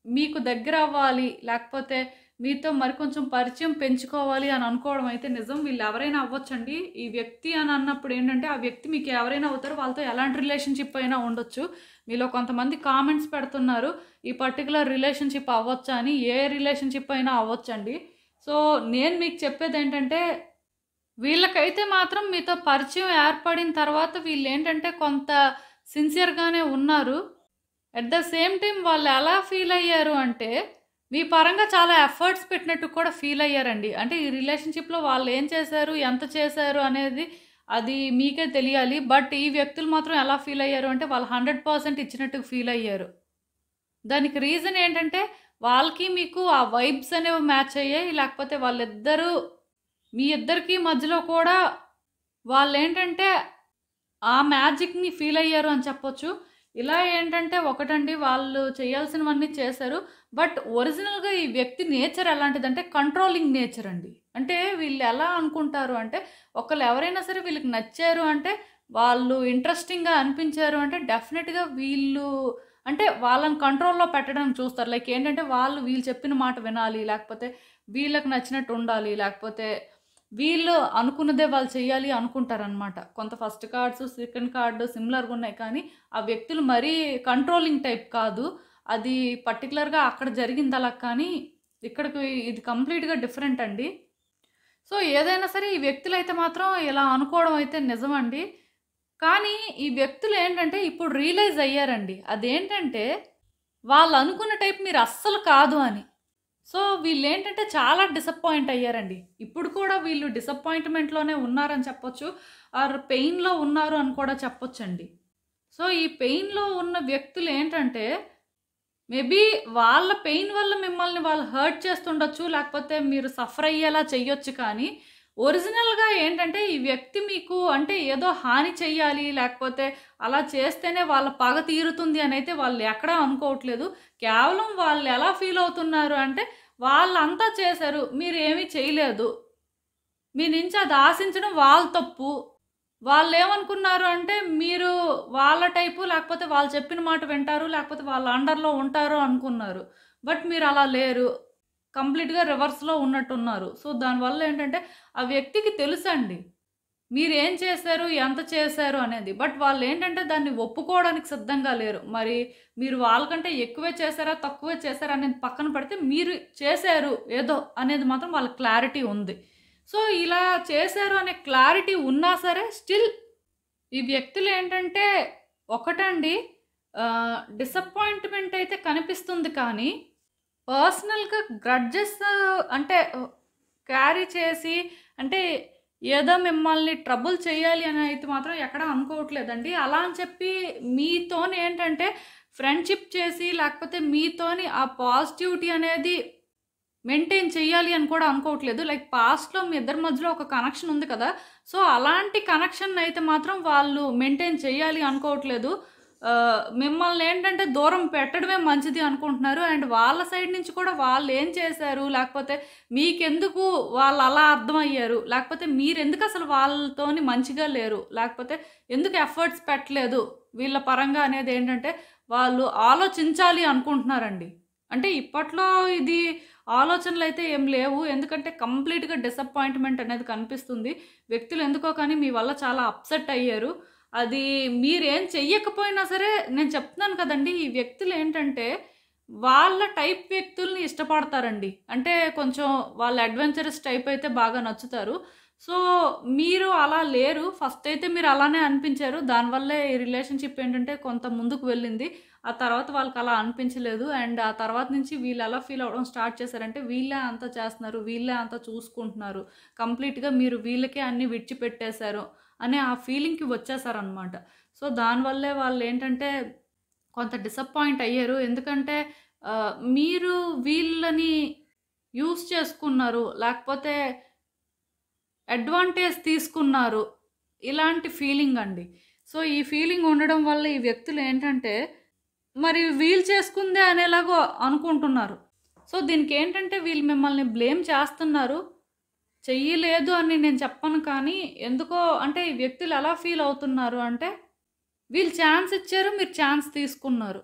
Speaker 1: మీకు దగ్గరవ్వాలి, లేకపోతే మీతో మరికొంచెం పరిచయం పెంచుకోవాలి అని అనుకోవడం అయితే నిజం. వీళ్ళెవరైనా అవ్వొచ్చండి. ఈ వ్యక్తి అని అన్నప్పుడు ఏంటంటే, ఆ వ్యక్తి మీకు ఎవరైనా అవుతారు. వాళ్ళతో ఎలాంటి రిలేషన్‌షిప్ అయినా ఉండొచ్చు. మీలో కొంతమంది కామెంట్స్ పెడుతున్నారు. ఈ పర్టిక్యులర్ రిలేషన్‌షిప్ అవ్వొచ్చా అని. ఏ రిలేషన్‌షిప్ అయినా అవ్వొచ్చండి. సో, నేను మీకు చెప్పేదేంటంటే, వీళ్ళకైతే మాత్రం మీతో పరిచయం ఏర్పడిన తర్వాత వీళ్ళేంటంటే కొంత సిన్సియర్‌గానే ఉన్నారు. అట్ ద సేమ్ టైమ్ వాళ్ళు ఎలా ఫీల్ అయ్యారు అంటే, మీ పరంగా చాలా ఎఫర్ట్స్ పెట్టినట్టు కూడా ఫీల్ అయ్యారండి. అంటే ఈ రిలేషన్‌షిప్‌లో వాళ్ళు ఏం చేశారు, ఎంత చేశారు అనేది అది మీకే తెలియాలి. బట్ ఈ వ్యక్తులు మాత్రం ఎలా ఫీల్ అయ్యారు అంటే, వాళ్ళు 100% ఇచ్చినట్టు ఫీల్ అయ్యారు. దానికి రీజన్ ఏంటంటే, వాళ్ళకి మీకు ఆ వైబ్స్ అనేవి మ్యాచ్ అయ్యాయి. లేకపోతే వాళ్ళిద్దరూ మీ ఇద్దరికీ మధ్యలో కూడా వాళ్ళేంటంటే ఆ మ్యాజిక్‌ని ఫీల్ అయ్యారు అని చెప్పొచ్చు. ఇలా ఏంటంటే ఒకటండి వాళ్ళు చేయాల్సినవన్నీ చేశారు. బట్ ఒరిజినల్‌గా ఈ వ్యక్తి నేచర్ ఎలాంటిదంటే కంట్రోలింగ్ నేచర్ అండి. అంటే వీళ్ళు ఎలా అనుకుంటారు అంటే ఒకళ్ళు ఎవరైనా సరే వీళ్ళకి నచ్చారు అంటే వాళ్ళు ఇంట్రెస్టింగ్‌గా అనిపించారు అంటే డెఫినిట్‌గా వీళ్ళు అంటే వాళ్ళని కంట్రోల్‌లో పెట్టడానికి చూస్తారు. లైక్ ఏంటంటే వీళ్ళు చెప్పిన మాట వినాలి. లేకపోతే వీళ్ళకి నచ్చినట్టు ఉండాలి. లేకపోతే వీళ్ళు అనుకున్నదే వాళ్ళు చెయ్యాలి అనుకుంటారనమాట. కొంత ఫస్ట్ కార్డ్స్, సెకండ్ కార్డ్ సిమిలర్‌గా ఉన్నాయి. కానీ ఆ వ్యక్తులు మరీ కంట్రోలింగ్ టైప్ కాదు. అది పర్టిక్యులర్‌గా అక్కడ జరిగింది అలా కానీ ఇక్కడికి ఇది కంప్లీట్‌గా డిఫరెంట్ అండి. సో ఏదైనా సరే ఈ వ్యక్తులైతే మాత్రం ఇలా అనుకోవడం అయితే నిజమండి. కానీ ఈ వ్యక్తులు ఏంటంటే ఇప్పుడు రియలైజ్ అయ్యారండి. అదేంటంటే వాళ్ళు అనుకున్న టైప్ మీరు అస్సలు కాదు అని. సో వీళ్ళేంటంటే చాలా డిసప్పాయింట్ అయ్యారండి. ఇప్పుడు కూడా వీళ్ళు డిసప్పాయింట్‌మెంట్‌లోనే ఉన్నారని చెప్పొచ్చు. ఆర్ పెయిన్‌లో ఉన్నారు అని కూడా చెప్పొచ్చండి. సో ఈ పెయిన్‌లో ఉన్న వ్యక్తులు ఏంటంటే మేబీ వాళ్ళ పెయిన్ వల్ల మిమ్మల్ని వాళ్ళు హర్ట్ చేస్తుండొచ్చు. లేకపోతే మీరు సఫర్ అయ్యేలా చెయ్యొచ్చు. కానీ ఒరిజినల్‌గా ఏంటంటే ఈ వ్యక్తి మీకు అంటే ఏదో హాని చెయ్యాలి, లేకపోతే అలా చేస్తేనే వాళ్ళ పగ తీరుతుంది అనైతే వాళ్ళు ఎక్కడా అనుకోవట్లేదు. కేవలం వాళ్ళు ఎలా ఫీల్ అవుతున్నారు అంటే వాళ్ళంతా చేశారు. మీరేమీ చేయలేదు. మీ నుంచి అది ఆశించడం వాళ్ళ తప్పు. వాళ్ళేమనుకున్నారు అంటే మీరు వాళ్ళ టైపు, లేకపోతే వాళ్ళు చెప్పిన మాట వింటారు, లేకపోతే వాళ్ళ అండర్‌లో ఉంటారు అనుకున్నారు. బట్ మీరు అలా లేరు. కంప్లీట్‌గా రివర్స్‌లో ఉన్నట్టున్నారు. సో దానివల్ల ఏంటంటే ఆ వ్యక్తికి తెలుసండి. మీరేం చేశారు, ఎంత చేశారు అనేది. బట్ వాళ్ళేంటంటే దాన్ని ఒప్పుకోవడానికి సిద్ధంగా లేరు. మరి మీరు వాళ్ళకంటే ఎక్కువే చేశారా, తక్కువే చేశారా అనేది పక్కన పెడితే మీరు చేశారు ఏదో అనేది మాత్రం వాళ్ళకి క్లారిటీ ఉంది. సో ఇలా చేశారు అనే క్లారిటీ ఉన్నా సరే స్టిల్ ఈ వ్యక్తులు ఏంటంటే ఒకటండి డిసప్పాయింట్మెంట్ అయితే కనిపిస్తుంది. కానీ పర్సనల్‌గా గ్రడ్జెస్ అంటే క్యారీ చేసి అంటే ఏదో మిమ్మల్ని ట్రబుల్ చేయాలి అని అయితే మాత్రం ఎక్కడా అనుకోవట్లేదండి. అలా అని చెప్పి మీతోని ఏంటంటే ఫ్రెండ్‌షిప్ చేసి లేకపోతే మీతోని ఆ పాజిటివిటీ అనేది మెయింటైన్ చేయాలి అని కూడా అనుకోవట్లేదు. లైక్ పాస్ట్‌లో మీ ఇద్దరి మధ్యలో ఒక కనెక్షన్ ఉంది కదా! సో అలాంటి కనెక్షన్ అయితే మాత్రం వాళ్ళు మెయింటైన్ చేయాలి అనుకోవట్లేదు. మిమ్మల్ని ఏంటంటే దూరం పెట్టడమే మంచిది అనుకుంటున్నారు. అండ్ వాళ్ళ సైడ్ నుంచి కూడా వాళ్ళేం చేశారు, లేకపోతే మీకెందుకు వాళ్ళు అలా అర్థమయ్యారు, లేకపోతే మీరెందుకు అసలు వాళ్ళతోని మంచిగా లేరు, లేకపోతే ఎందుకు ఎఫర్ట్స్ పెట్టలేదు వీళ్ళ పరంగా అనేది ఏంటంటే వాళ్ళు ఆలోచించాలి అనుకుంటున్నారండి. అంటే ఇప్పట్లో ఇది ఆలోచనలైతే ఏం లేవు. ఎందుకంటే కంప్లీట్‌గా డిసప్పాయింట్‌మెంట్ అనేది కనిపిస్తుంది. వ్యక్తులు ఎందుకో కానీ మీ వల్ల చాలా అప్సెట్ అయ్యారు. అది మీరేం చెయ్యకపోయినా సరే నేను చెప్తున్నాను కదండీ! ఈ వ్యక్తులేంటంటే వాళ్ళ టైప్ వ్యక్తుల్ని ఇష్టపడతారండి. అంటే కొంచెం వాళ్ళు అడ్వెంచరస్ టైప్ అయితే బాగా నచ్చుతారు. సో మీరు అలా లేరు. ఫస్ట్ అయితే మీరు అలానే అనిపించారు. దానివల్లే ఈ రిలేషన్‌షిప్ ఏంటంటే కొంత ముందుకు వెళ్ళింది. ఆ తర్వాత వాళ్ళకి అలా అనిపించలేదు. అండ్ ఆ తర్వాత నుంచి వీళ్ళు ఎలా ఫీల్ అవ్వడం స్టార్ట్ చేశారంటే వీళ్ళే అంతా చేస్తున్నారు, వీళ్ళే అంతా చూసుకుంటున్నారు, కంప్లీట్‌గా మీరు వీళ్ళకే అన్నీ విడిచిపెట్టేశారు అనే ఆ ఫీలింగ్‌కి వచ్చేసారనమాట. సో దానివల్లే వాళ్ళేంటంటే కొంత డిసప్పాయింట్ అయ్యారు. ఎందుకంటే మీరు వీళ్ళని యూజ్ చేసుకున్నారు, లేకపోతే అడ్వాంటేజ్ తీసుకున్నారు. ఇలాంటి ఫీలింగ్ అండి. సో ఈ ఫీలింగ్ ఉండడం వల్ల ఈ వ్యక్తులు ఏంటంటే మరి వీళ్ళు చేసుకుందే అనేలాగా అనుకుంటున్నారు. సో దీనికేంటంటే వీళ్ళు మిమ్మల్ని బ్లేమ్ చేస్తున్నారు. చెయ్యలేదు అని నేను చెప్పను. కానీ ఎందుకో అంటే ఈ వ్యక్తులు ఎలా ఫీల్ అవుతున్నారు అంటే వీళ్ళు ఛాన్స్ ఇచ్చారు, మీరు ఛాన్స్ తీసుకున్నారు.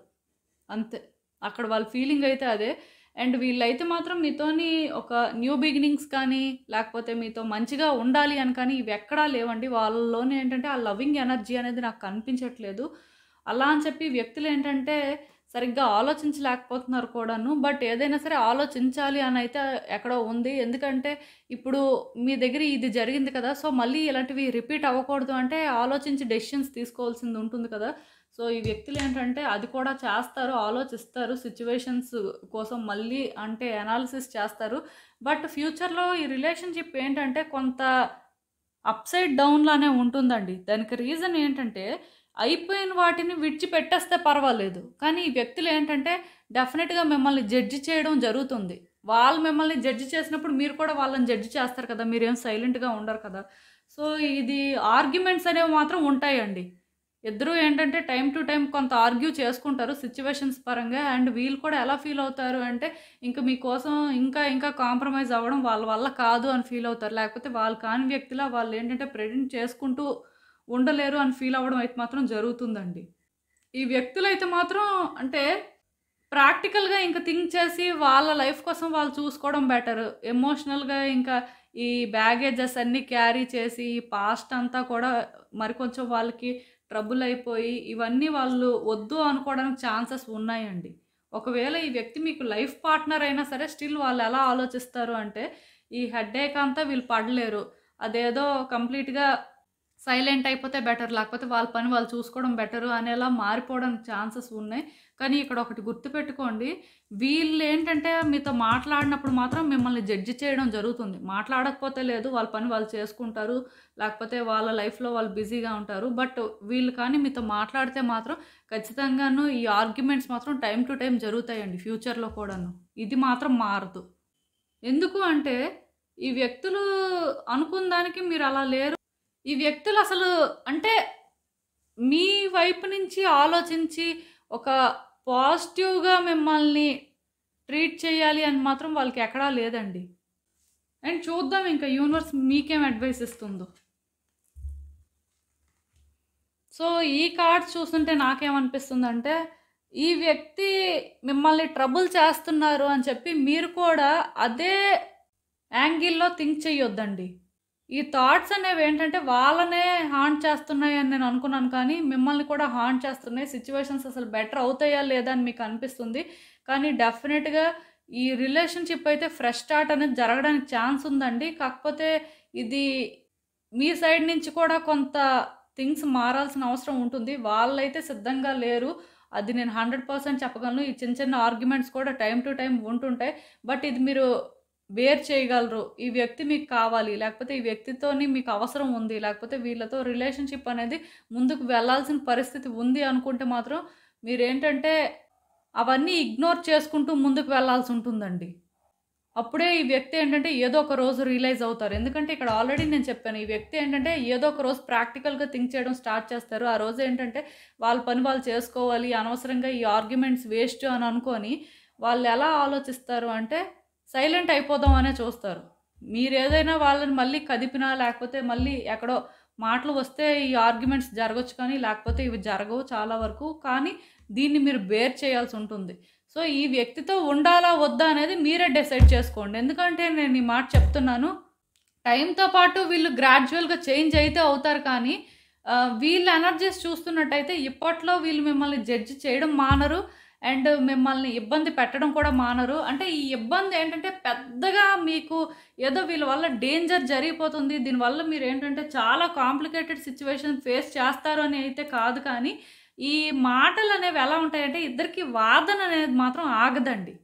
Speaker 1: అంతే. అక్కడ వాళ్ళ ఫీలింగ్ అయితే అదే. అండ్ వీళ్ళైతే మాత్రం మీతోని ఒక న్యూ బిగినింగ్స్ కానీ, లేకపోతే మీతో మంచిగా ఉండాలి అని కానీ ఇవెక్కడా లేవండి. వాళ్ళలోనే ఏంటంటే ఆ లవింగ్ ఎనర్జీ అనేది నాకు కనిపించట్లేదు. అలా అని చెప్పి వ్యక్తులేంటంటే సరిగ్గా ఆలోచించలేకపోతున్నారు కూడాను. బట్ ఏదైనా సరే ఆలోచించాలి అనైతే ఎక్కడో ఉంది. ఎందుకంటే ఇప్పుడు మీ దగ్గర ఇది జరిగింది కదా! సో మళ్ళీ ఇలాంటివి రిపీట్ అవ్వకూడదు అంటే ఆలోచించి డెసిషన్స్ తీసుకోవాల్సింది ఉంటుంది కదా! సో ఈ వ్యక్తులేంటంటే అది కూడా చేస్తారు, ఆలోచిస్తారు. సిట్యుయేషన్స్ కోసం మళ్ళీ అంటే అనాలిసిస్ చేస్తారు. బట్ ఫ్యూచర్‌లో ఈ రిలేషన్‌షిప్ ఏంటంటే కొంత అప్‌సైడ్ డౌన్‌లానే ఉంటుందండి. దానికి రీజన్ ఏంటంటే అయిపోయిన వాటిని విడిచిపెట్టేస్తే పర్వాలేదు. కానీ ఈ వ్యక్తులేంటంటే డెఫినిట్‌గా మిమ్మల్ని జడ్జ్ చేయడం జరుగుతుంది. వాళ్ళు మిమ్మల్ని జడ్జ్ చేసినప్పుడు మీరు కూడా వాళ్ళని జడ్జ్ చేస్తారు కదా! మీరేం సైలెంట్‌గా ఉండరు కదా! సో ఇది ఆర్గ్యుమెంట్స్ అనేవి మాత్రం ఉంటాయండి. ఇద్దరూ ఏంటంటే టైమ్ టు టైమ్ కొంత ఆర్గ్యూ చేసుకుంటారు సిట్యుయేషన్స్ పరంగా. అండ్ వీళ్ళు కూడా ఎలా ఫీల్ అవుతారు అంటే ఇంక మీకోసం ఇంకా కాంప్రమైజ్ అవ్వడం వాళ్ళ వల్ల కాదు అని ఫీల్ అవుతారు. లేకపోతే వాళ్ళు కాని వ్యక్తిలా వాళ్ళేంటంటే ప్రెజెంట్ చేసుకుంటూ ఉండలేరు అని ఫీల్ అవ్వడం అయితే మాత్రం జరుగుతుందండి. ఈ వ్యక్తులైతే మాత్రం అంటే ప్రాక్టికల్‌గా ఇంక థింక్ చేసి వాళ్ళ లైఫ్ కోసం వాళ్ళు చూసుకోవడం బెటరు. ఎమోషనల్‌గా ఇంకా ఈ బ్యాగేజెస్ అన్నీ క్యారీ చేసి ఈ పాస్ట్ అంతా కూడా మరి కొంచెం వాళ్ళకి ట్రబుల్ అయిపోయి ఇవన్నీ వాళ్ళు వద్దు అనుకోవడానికి ఛాన్సెస్ ఉన్నాయండి. ఒకవేళ ఈ వ్యక్తి మీకు లైఫ్ పార్ట్నర్ అయినా సరే స్టిల్ వాళ్ళు ఎలా ఆలోచిస్తారు అంటే ఈ హెడ్‌ఏక్ అంతా వీళ్ళు పడలేరు. అదేదో కంప్లీట్‌గా సైలెంట్ అయిపోతే బెటర్. లేకపోతే వాళ్ళ పని వాళ్ళు చూసుకోవడం బెటరు అనేలా మారిపోవడానికి ఛాన్సెస్ ఉన్నాయి. కానీ ఇక్కడ ఒకటి గుర్తుపెట్టుకోండి. వీళ్ళేంటంటే మీతో మాట్లాడినప్పుడు మాత్రం మిమ్మల్ని జడ్జ్ చేయడం జరుగుతుంది. మాట్లాడకపోతే లేదు. వాళ్ళ పని వాళ్ళు చేసుకుంటారు. లేకపోతే వాళ్ళ లైఫ్‌లో వాళ్ళు బిజీగా ఉంటారు. బట్ వీళ్ళు కానీ మీతో మాట్లాడితే మాత్రం ఖచ్చితంగాను ఈ ఆర్గ్యుమెంట్స్ మాత్రం టైమ్ టు టైమ్ జరుగుతాయండి ఫ్యూచర్‌లో కూడాను. ఇది మాత్రం మారదు. ఎందుకు అంటే ఈ వ్యక్తులు అనుకున్న దానికి మీరు అలా లేరు. ఈ వ్యక్తులు అసలు అంటే మీ వైపు నుంచి ఆలోచించి ఒక పాజిటివ్‌గా మిమ్మల్ని ట్రీట్ చేయాలి అని మాత్రం వాళ్ళకి ఎక్కడా లేదండి. అండ్ చూద్దాం ఇంకా యూనివర్స్ మీకేం అడ్వైస్ ఇస్తుందో. సో ఈ కార్డ్స్ చూస్తుంటే నాకేమనిపిస్తుందంటే ఈ వ్యక్తి మిమ్మల్ని ట్రబుల్ చేస్తున్నారు అని చెప్పి మీరు కూడా అదే యాంగిల్‌లో థింక్ చేయొద్దండి. ఈ థాట్స్ అనేవి ఏంటంటే వాళ్ళనే హార్మ్ చేస్తున్నాయి అని నేను అనుకున్నాను. కానీ మిమ్మల్ని కూడా హార్మ్ చేస్తున్నాయి. సిచ్యువేషన్స్ అసలు బెటర్ అవుతాయా లేదా అని మీకు అనిపిస్తుంది. కానీ డెఫినెట్‌గా ఈ రిలేషన్‌షిప్ అయితే ఫ్రెష్ స్టార్ట్ అనేది జరగడానికి ఛాన్స్ ఉందండి. కాకపోతే ఇది మీ సైడ్ నుంచి కూడా కొంత థింగ్స్ మారాల్సిన అవసరం ఉంటుంది. వాళ్ళైతే సిద్ధంగా లేరు. అది నేను 100% చెప్పగలను. ఈ చిన్న చిన్న ఆర్గ్యుమెంట్స్ కూడా టైమ్ టు టైమ్ ఉంటుంటాయి. బట్ ఇది మీరు బేర్ చేయగలరు. ఈ వ్యక్తి మీకు కావాలి. లేకపోతే ఈ వ్యక్తితోని మీకు అవసరం ఉంది. లేకపోతే వీళ్ళతో రిలేషన్‌షిప్ అనేది ముందుకు వెళ్ళాల్సిన పరిస్థితి ఉంది అనుకుంటే మాత్రం మీరేంటంటే అవన్నీ ఇగ్నోర్ చేసుకుంటూ ముందుకు వెళ్ళాల్సి ఉంటుందండి. అప్పుడే ఈ వ్యక్తి ఏంటంటే ఏదో ఒక రోజు రియలైజ్ అవుతారు. ఎందుకంటే ఇక్కడ ఆల్రెడీ నేను చెప్పాను. ఈ వ్యక్తి ఏంటంటే ఏదో ఒక రోజు ప్రాక్టికల్‌గా థింక్ చేయడం స్టార్ట్ చేస్తారు. ఆ రోజు ఏంటంటే వాళ్ళ పని వాళ్ళు చేసుకోవాలి. అనవసరంగా ఈ ఆర్గ్యుమెంట్స్ వేస్ట్ అని అనుకోని వాళ్ళు ఎలా ఆలోచిస్తారు అంటే సైలెంట్ అయిపోదాం అనే చూస్తారు. మీరేదైనా వాళ్ళని మళ్ళీ కదిపినా లేకపోతే మళ్ళీ ఎక్కడో మాటలు వస్తే ఈ ఆర్గ్యుమెంట్స్ జరగొచ్చు కానీ లేకపోతే ఇవి జరగవు చాలా వరకు. కానీ దీన్ని మీరు బేర్ చేయాల్సి ఉంటుంది. సో ఈ వ్యక్తితో ఉండాలా వద్దా అనేది మీరే డిసైడ్ చేసుకోండి. ఎందుకంటే నేను ఈ మాట చెప్తున్నాను. టైంతో పాటు వీళ్ళు గ్రాడ్యువల్‌గా చేంజ్ అయితే అవుతారు. కానీ వీళ్ళ ఎనర్జీస్ చూస్తున్నట్టయితే ఇప్పట్లో వీళ్ళు మిమ్మల్ని జడ్జ్ చేయడం మానరు. అండ్ మిమ్మల్ని ఇబ్బంది పెట్టడం కూడా మానరు. అంటే ఈ ఇబ్బంది ఏంటంటే పెద్దగా మీకు ఏదో వీళ్ళ వల్ల డేంజర్ జరిగిపోతుంది. దీనివల్ల మీరేంటంటే చాలా కాంప్లికేటెడ్ సిచ్యువేషన్ ఫేస్ చేస్తారు అని అయితే కాదు. కానీ ఈ మాటలు అనేవి ఎలా ఉంటాయంటే ఇద్దరికి వాదన అనేది మాత్రం ఆగదండి.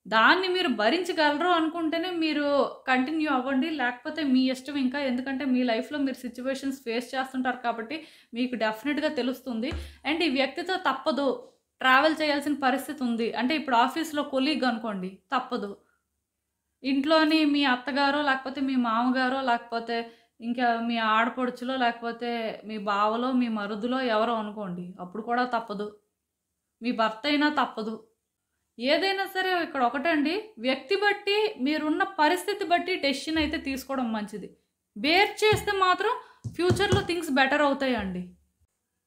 Speaker 1: దాన్ని మీరు భరించగలరు అనుకుంటేనే మీరు కంటిన్యూ అవ్వండి. లేకపోతే మీ ఇష్టం ఇంకా. ఎందుకంటే మీ లైఫ్‌లో మీరు సిచ్యువేషన్స్ ఫేస్ చేస్తుంటారు కాబట్టి మీకు డెఫినెట్‌గా తెలుస్తుంది. అండ్ ఈ వ్యక్తితో తప్పదు. ట్రావెల్ చేయాల్సిన పరిస్థితి ఉంది. అంటే ఇప్పుడు ఆఫీస్‌లో కొలీగ్ అనుకోండి తప్పదు. ఇంట్లోని మీ అత్తగారో లేకపోతే మీ మామగారో లేకపోతే ఇంకా మీ ఆడపడుచులో లేకపోతే మీ బావలో మీ మరుదులో ఎవరో అనుకోండి. అప్పుడు కూడా తప్పదు. మీ భర్త అయినా తప్పదు. ఏదైనా సరే ఇక్కడ ఒకటండి. వ్యక్తి బట్టి మీరున్న పరిస్థితి బట్టి డెసిషన్ అయితే తీసుకోవడం మంచిది. బేర్ చేస్తే మాత్రం ఫ్యూచర్‌లో థింగ్స్ బెటర్ అవుతాయండి.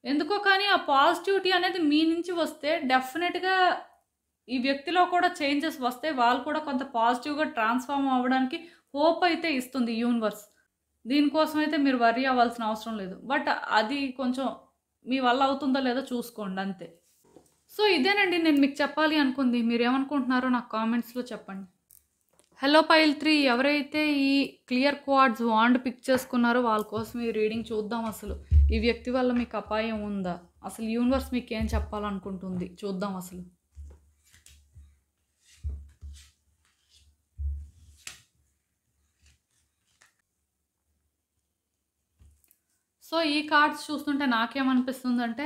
Speaker 1: ఎందుకో కానీ ఆ పాజిటివిటీ అనేది మీ నుంచి వస్తే డెఫినెట్‌గా ఈ వ్యక్తిలో కూడా చేంజెస్ వస్తాయి. వాళ్ళు కూడా కొంత పాజిటివ్‌గా ట్రాన్స్‌ఫార్మ్ అవ్వడానికి హోప్ అయితే ఇస్తుంది యూనివర్స్. దీనికోసం అయితే మీరు వర్రీ అవ్వాల్సిన అవసరం లేదు. బట్ అది కొంచెం మీ వల్ల అవుతుందో లేదో చూసుకోండి అంతే. సో ఇదేనండి నేను మీకు చెప్పాలి అనుకుంది. మీరేమనుకుంటున్నారో నాకు కామెంట్స్‌లో చెప్పండి. హలో పైల్ 3 ఎవరైతే ఈ క్లియర్ క్వార్ట్జ్ వాండ్ పిక్ చేసుకున్నారో వాళ్ళ కోసం ఈ రీడింగ్ చూద్దాం. అసలు ఈ వ్యక్తి వల్ల మీకు అపాయం ఉందా? అసలు యూనివర్స్ మీకు ఏం చెప్పాలనుకుంటుంది చూద్దాం అసలు. సో ఈ కార్డ్స్ చూస్తుంటే నాకేమనిపిస్తుందంటే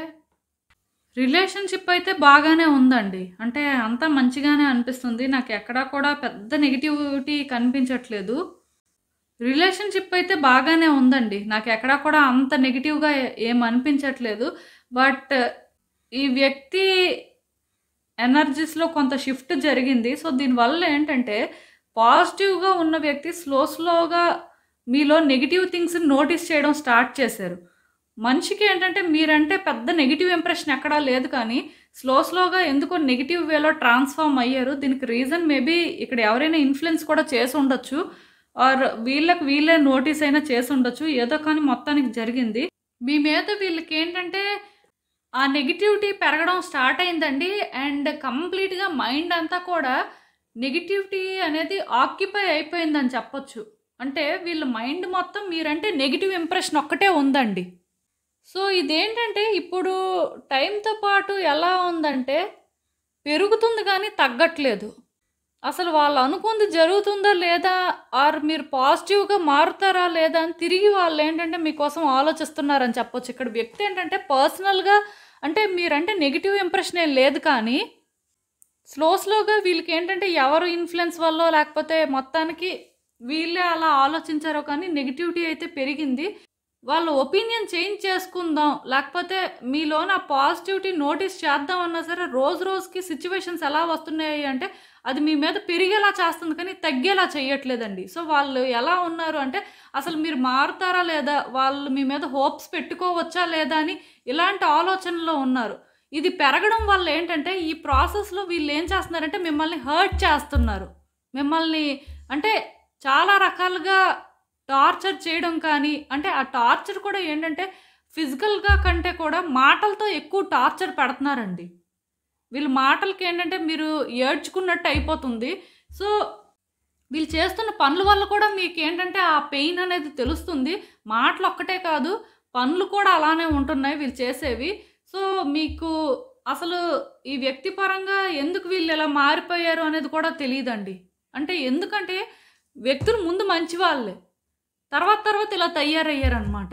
Speaker 1: రిలేషన్‌షిప్ అయితే బాగానే ఉందండి. అంటే అంతా మంచిగానే అనిపిస్తుంది. నాకు ఎక్కడా కూడా పెద్ద నెగటివిటీ కనిపించట్లేదు. రిలేషన్‌షిప్ అయితే బాగానే ఉందండి. నాకు ఎక్కడా కూడా అంత నెగటివ్‌గా ఏం అనిపించట్లేదు. బట్ ఈ వ్యక్తి ఎనర్జీస్‌లో కొంత షిఫ్ట్ జరిగింది. సో దీనివల్ల ఏంటంటే పాజిటివ్‌గా ఉన్న వ్యక్తి స్లోగా మీలో నెగటివ్ థింగ్స్‌ని నోటీస్ చేయడం స్టార్ట్ చేశారు. మనిషికి ఏంటంటే మీరంటే పెద్ద నెగటివ్ ఇంప్రెషన్ ఎక్కడా లేదు. కానీ స్లోగా ఎందుకో నెగటివ్ వేలో ట్రాన్స్ఫార్మ్ అయ్యారు. దీనికి రీజన్ మేబీ ఇక్కడ ఎవరైనా ఇన్ఫ్లుయెన్స్ కూడా చేసి ఉండొచ్చు. ఆర్ వీళ్ళకి వీళ్ళే నోటీస్ అయినా చేసి ఉండొచ్చు. ఏదో కానీ మొత్తానికి జరిగింది. మీ మీద వీళ్ళకి ఏంటంటే ఆ నెగటివిటీ పెరగడం స్టార్ట్ అయిందండి. అండ్ కంప్లీట్‌గా మైండ్ అంతా కూడా నెగటివిటీ అనేది ఆక్యుపై అయిపోయిందని చెప్పొచ్చు. అంటే వీళ్ళ మైండ్ మొత్తం మీరంటే నెగెటివ్ ఇంప్రెషన్ ఒక్కటే ఉందండి. సో ఇదేంటంటే ఇప్పుడు టైంతో పాటు ఎలా ఉందంటే పెరుగుతుంది కానీ తగ్గట్లేదు. అసలు వాళ్ళు అనుకుంది జరుగుతుందా లేదా? ఆర్ మీరు పాజిటివ్‌గా మారుతారా లేదా? అని తిరిగి వాళ్ళేంటంటే మీకోసం ఆలోచిస్తున్నారని చెప్పొచ్చు. ఇక్కడ వ్యక్తి ఏంటంటే పర్సనల్‌గా అంటే మీరంటే నెగెటివ్ ఇంప్రెషన్ ఏం లేదు కానీ స్లోగా వీళ్ళకేంటంటే ఎవరు ఇన్‌ఫ్లుయెన్స్ వల్లో లేకపోతే మొత్తానికి వీళ్ళే అలా ఆలోచించారో కానీ నెగటివిటీ అయితే పెరిగింది. వాళ్ళ ఒపీనియన్ చేంజ్ చేసుకుందాం, లేకపోతే మీలోన పాజిటివిటీ నోటీస్ చేద్దాం అన్నా సరే రోజుకి సిచ్యువేషన్స్ ఎలా వస్తున్నాయి అంటే అది మీ మీద పెరిగేలా చేస్తుంది కానీ తగ్గేలా చేయట్లేదండి. సో వాళ్ళు ఎలా ఉన్నారు అంటే అసలు మీరు మారుతారా లేదా? వాళ్ళు మీ మీద హోప్స్ పెట్టుకోవచ్చా లేదా? అని ఇలాంటి ఆలోచనలో ఉన్నారు. ఇది పెరగడం వల్ల ఏంటంటే ఈ ప్రాసెస్‌లో వీళ్ళు ఏం చేస్తున్నారంటే మిమ్మల్ని హర్ట్ చేస్తున్నారు. మిమ్మల్ని అంటే చాలా రకాలుగా టార్చర్ చేయడం కానీ అంటే ఆ టార్చర్ కూడా ఏంటంటే ఫిజికల్‌గా కంటే కూడా మాటలతో ఎక్కువ టార్చర్ పెడుతున్నారండి. వీళ్ళ మాటలకి ఏంటంటే మీరు ఏడ్చుకున్నట్టు అయిపోతుంది. సో వీళ్ళు చేస్తున్న పనుల వల్ల కూడా మీకేంటంటే ఆ పెయిన్ అనేది తెలుస్తుంది. మాటలు ఒక్కటే కాదు, పనులు కూడా అలానే ఉంటున్నాయి వీళ్ళు చేసేవి. సో మీకు అసలు ఈ వ్యక్తి పరంగా ఎందుకు వీళ్ళు ఇలా మారిపోయారు అనేది కూడా తెలీదండి. అంటే ఎందుకంటే వ్యక్తులు ముందు మంచివాళ్ళే. తర్వాత ఇలా తయారయ్యారనమాట.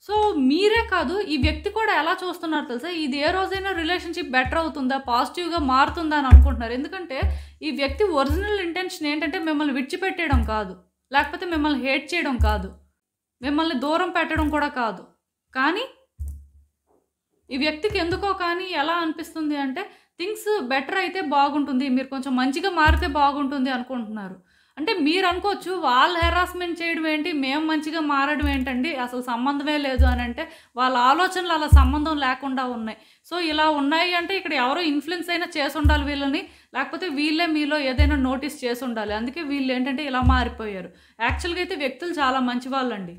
Speaker 1: సో మీరే కాదు ఈ వ్యక్తి కూడా ఎలా చూస్తున్నారు తెలుసా? ఇది ఏ రోజైనా రిలేషన్‌షిప్ బెటర్ అవుతుందా? పాజిటివ్‌గా మారుతుందా అని అనుకుంటున్నారు. ఎందుకంటే ఈ వ్యక్తి ఒరిజినల్ ఇంటెన్షన్ ఏంటంటే మిమ్మల్ని విడిచిపెట్టేయడం కాదు. లేకపోతే మిమ్మల్ని హేట్ చేయడం కాదు. మిమ్మల్ని దూరం పెట్టడం కూడా కాదు. కానీ ఈ వ్యక్తికి ఎందుకో కానీ ఎలా అనిపిస్తుంది అంటే థింగ్స్ బెటర్ అయితే బాగుంటుంది. మీరు కొంచెం మంచిగా మారితే బాగుంటుంది అనుకుంటున్నారు. అంటే మీరు అనుకోవచ్చు వాళ్ళు హెరాస్మెంట్ చేయడం ఏంటి? మేము మంచిగా మారడం ఏంటండి? అసలు సంబంధమే లేదు అని అంటే వాళ్ళ ఆలోచనలు అలా సంబంధం లేకుండా ఉన్నాయి. సో ఇలా ఉన్నాయి అంటే ఇక్కడ ఎవరో ఇన్‌ఫ్లుయెన్స్ అయినా చేసుండాలి వీళ్ళని. లేకపోతే వీళ్ళే మీలో ఏదైనా నోటీస్ చేసుండాలి. అందుకే వీళ్ళు ఏంటంటే ఇలా మారిపోయారు. యాక్చువల్‌గా అయితే వ్యక్తులు చాలా మంచివాళ్ళండి.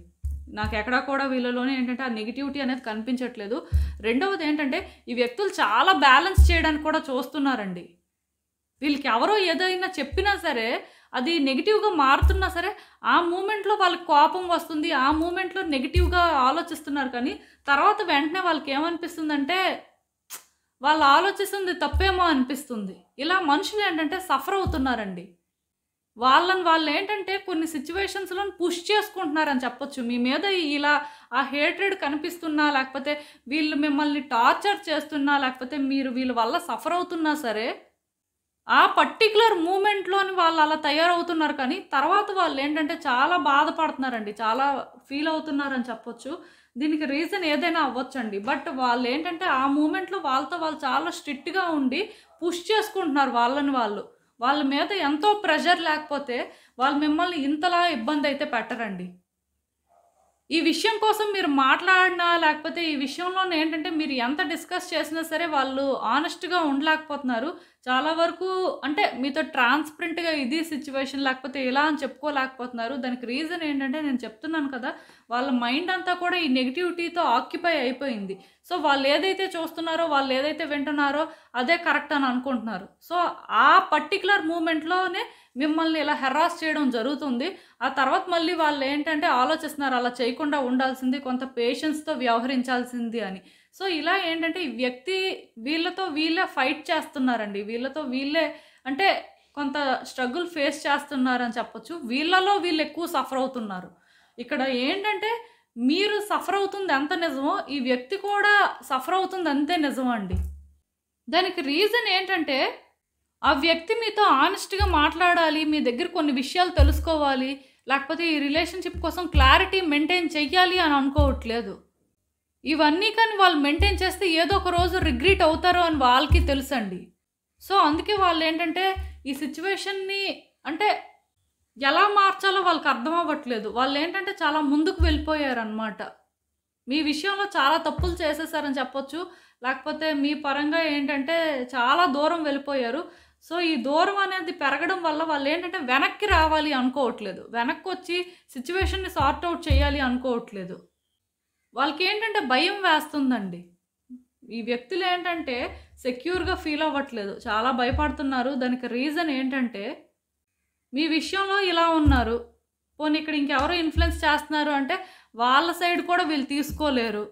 Speaker 1: నాకెక్కడా కూడా వీళ్ళలోనే ఏంటంటే ఆ నెగటివిటీ అనేది కనిపించట్లేదు. రెండవది ఏంటంటే ఈ వ్యక్తులు చాలా బ్యాలెన్స్ చేయడానికి కూడా చూస్తున్నారండి. వీళ్ళకి ఎవరో ఏదైనా చెప్పినా సరే అది నెగెటివ్‌గా మారుతున్నా సరే ఆ మూమెంట్‌లో వాళ్ళకి కోపం వస్తుంది. ఆ మూమెంట్‌లో నెగెటివ్‌గా ఆలోచిస్తున్నారు కానీ తర్వాత వెంటనే వాళ్ళకేమనిపిస్తుందంటే వాళ్ళు ఆలోచిస్తుంది తప్పేమో అనిపిస్తుంది. ఇలా మనుషులు ఏంటంటే సఫర్ అవుతున్నారండి. వాళ్ళేంటంటే కొన్ని సిట్యుయేషన్స్‌లోని పుష్ చేసుకుంటున్నారని చెప్పొచ్చు. మీ మీద ఇలా ఆ హేట్రెడ్ కనిపిస్తున్నా, లేకపోతే వీళ్ళు మిమ్మల్ని టార్చర్ చేస్తున్నా, లేకపోతే మీరు వీళ్ళ వల్ల సఫర్ అవుతున్నా సరే, ఆ పర్టిక్యులర్ మూమెంట్‌లోని వాళ్ళు అలా తయారవుతున్నారు కానీ, తర్వాత వాళ్ళేంటంటే చాలా బాధపడుతున్నారండి. చాలా ఫీల్ అవుతున్నారని చెప్పొచ్చు. దీనికి రీజన్ ఏదైనా అవ్వొచ్చండి. బట్ వాళ్ళేంటంటే ఆ మూమెంట్‌లో వాళ్ళతో వాళ్ళు చాలా స్ట్రిక్ట్‌గా ఉండి పుష్ చేసుకుంటున్నారు వాళ్ళని వాళ్ళు. వాళ్ళ మీద ఎంతో ప్రెషర్ లేకపోతే వాళ్ళు మిమ్మల్ని ఇంతలా ఇబ్బందయితే పెట్టరండి. ఈ విషయం కోసం మీరు మాట్లాడినా లేకపోతే ఈ విషయంలోనే ఏంటంటే మీరు ఎంత డిస్కస్ చేసినా సరే వాళ్ళు ఆనెస్ట్‌గా ఉండలేకపోతున్నారు. చాలా వరకు అంటే మీతో ట్రాన్స్‌పరెంట్‌గా ఇది సిట్యుయేషన్ లేకపోతే ఇలా అని చెప్పుకోలేకపోతున్నారు. దానికి రీజన్ ఏంటంటే నేను చెప్తున్నాను కదా! వాళ్ళ మైండ్ అంతా కూడా ఈ నెగటివిటీతో ఆక్యుపై అయిపోయింది. సో వాళ్ళు ఏదైతే చూస్తున్నారో, వాళ్ళు ఏదైతే వింటున్నారో అదే కరెక్ట్ అని అనుకుంటున్నారు. సో ఆ పర్టిక్యులర్ మూమెంట్‌లోనే మిమ్మల్ని ఇలా హెరాస్ చేయడం జరుగుతుంది. ఆ తర్వాత మళ్ళీ వాళ్ళేంటంటే ఆలోచిస్తున్నారు అలా చేయకుండా ఉండాల్సింది, కొంత పేషెన్స్‌తో వ్యవహరించాల్సింది అని. సో ఇలా ఏంటంటే ఈ వ్యక్తి వీళ్ళతో వీళ్ళే ఫైట్ చేస్తున్నారండి. వీళ్ళతో వీళ్ళే అంటే కొంత స్ట్రగుల్ ఫేస్ చేస్తున్నారని చెప్పొచ్చు. వీళ్ళలో వీళ్ళు ఎక్కువ సఫర్ అవుతున్నారు. ఇక్కడ ఏంటంటే మీరు సఫర్ అవుతుంది ఎంత నిజమో, ఈ వ్యక్తి కూడా సఫర్ అవుతుంది అంతే నిజం అండి. దానికి రీజన్ ఏంటంటే ఆ వ్యక్తి మీతో ఆనెస్ట్‌గా మాట్లాడాలి. మీ దగ్గర కొన్ని విషయాలు తెలుసుకోవాలి. లేకపోతే ఈ రిలేషన్‌షిప్ కోసం క్లారిటీ మెయింటైన్ చెయ్యాలి అని అనుకోవట్లేదు. ఇవన్నీ కానీ వాళ్ళు మెయింటైన్ చేస్తే ఏదో ఒక రోజు రిగ్రెట్ అవుతారు అని వాళ్ళకి తెలుసండి. సో అందుకే వాళ్ళేంటంటే ఈ సిట్యుయేషన్‌ని అంటే ఎలా మార్చాలో వాళ్ళకి అర్థం అవ్వట్లేదు. వాళ్ళేంటంటే చాలా ముందుకు వెళ్ళిపోయారనమాట. మీ విషయంలో చాలా తప్పులు చేసేసారని చెప్పొచ్చు. లేకపోతే మీ పరంగా ఏంటంటే చాలా దూరం వెళ్ళిపోయారు. సో ఈ దూరం అనేది పెరగడం వల్ల వాళ్ళేంటంటే వెనక్కి రావాలి అనుకోవట్లేదు. వెనక్కొచ్చి సిట్యుయేషన్‌ని సార్ట్ ఔట్ చేయాలి అనుకోవట్లేదు. వాళ్ళకేంటంటే భయం వేస్తుందండి. ఈ వ్యక్తులు ఏంటంటే సెక్యూర్‌గా ఫీల్ అవ్వట్లేదు. చాలా భయపడుతున్నారు. దానికి రీజన్ ఏంటంటే మీ విషయంలో ఇలా ఉన్నారు. పోనీ ఇక్కడ ఇంకెవరో ఇన్‌ఫ్లుయెన్స్ చేస్తున్నారు అంటే వాళ్ళ సైడ్ కూడా వీళ్ళు తీసుకోలేరు.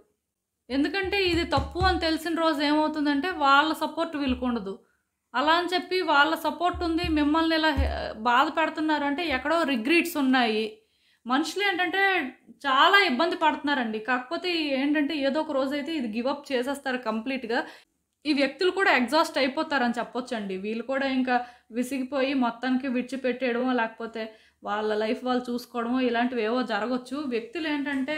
Speaker 1: ఎందుకంటే ఇది తప్పు అని తెలిసిన రోజు ఏమవుతుందంటే వాళ్ళ సపోర్ట్ వీళ్ళకుండదు. అలా అని చెప్పి వాళ్ళ సపోర్ట్ ఉంది మిమ్మల్ని ఇలా బాధ పెడుతున్నారు అంటే ఎక్కడో రిగ్రెట్స్ ఉన్నాయి. మనుషులు ఏంటంటే చాలా ఇబ్బంది పడుతున్నారండి. కాకపోతే ఏంటంటే ఏదో ఒక రోజైతే ఇది గివ్ అప్ చేసేస్తారు కంప్లీట్‌గా. ఈ వ్యక్తులు కూడా ఎగ్జాస్ట్ అయిపోతారని చెప్పొచ్చండి. వీళ్ళు కూడా ఇంకా విసిగిపోయి మొత్తానికి విడిచిపెట్టేయడమో, లేకపోతే వాళ్ళ లైఫ్ వాళ్ళు చూసుకోవడమో ఇలాంటివేవో జరగొచ్చు. వ్యక్తులేంటంటే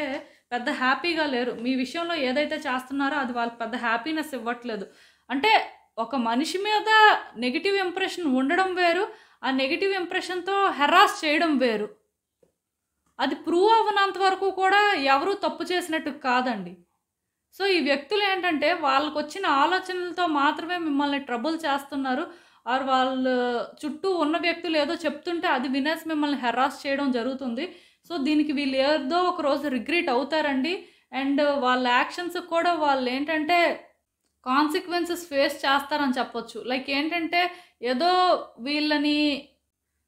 Speaker 1: పెద్ద హ్యాపీగా లేరు. మీ విషయంలో ఏదైతే చేస్తున్నారో అది వాళ్ళకి పెద్ద హ్యాపీనెస్ ఇవ్వట్లేదు. అంటే ఒక మనిషి మీద నెగెటివ్ ఇంప్రెషన్ ఉండడం వేరు, ఆ నెగెటివ్ ఇంప్రెషన్‌తో హెరాస్ చేయడం వేరు. అది ప్రూవ్ అవ్వనంత వరకు కూడా ఎవరు తప్పు చేసినట్టు కాదండి. సో, ఈ వ్యక్తులేంటంటే వాళ్ళకొచ్చిన ఆలోచనలతో మాత్రమే మిమ్మల్ని ట్రబుల్ చేస్తున్నారు. ఆర్ వాళ్ళు చుట్టూ ఉన్న వ్యక్తులు ఏదో చెప్తుంటే అది వినేసి మిమ్మల్ని హెరాస్ చేయడం జరుగుతుంది. సో, దీనికి వీళ్ళు ఏదో ఒక రోజు రిగ్రెట్ అవుతారండి. అండ్ వాళ్ళ యాక్షన్స్‌కి కూడా వాళ్ళేంటంటే కాన్సిక్వెన్సెస్ ఫేస్ చేస్తారని చెప్పొచ్చు. లైక్ ఏంటంటే ఏదో వీళ్ళని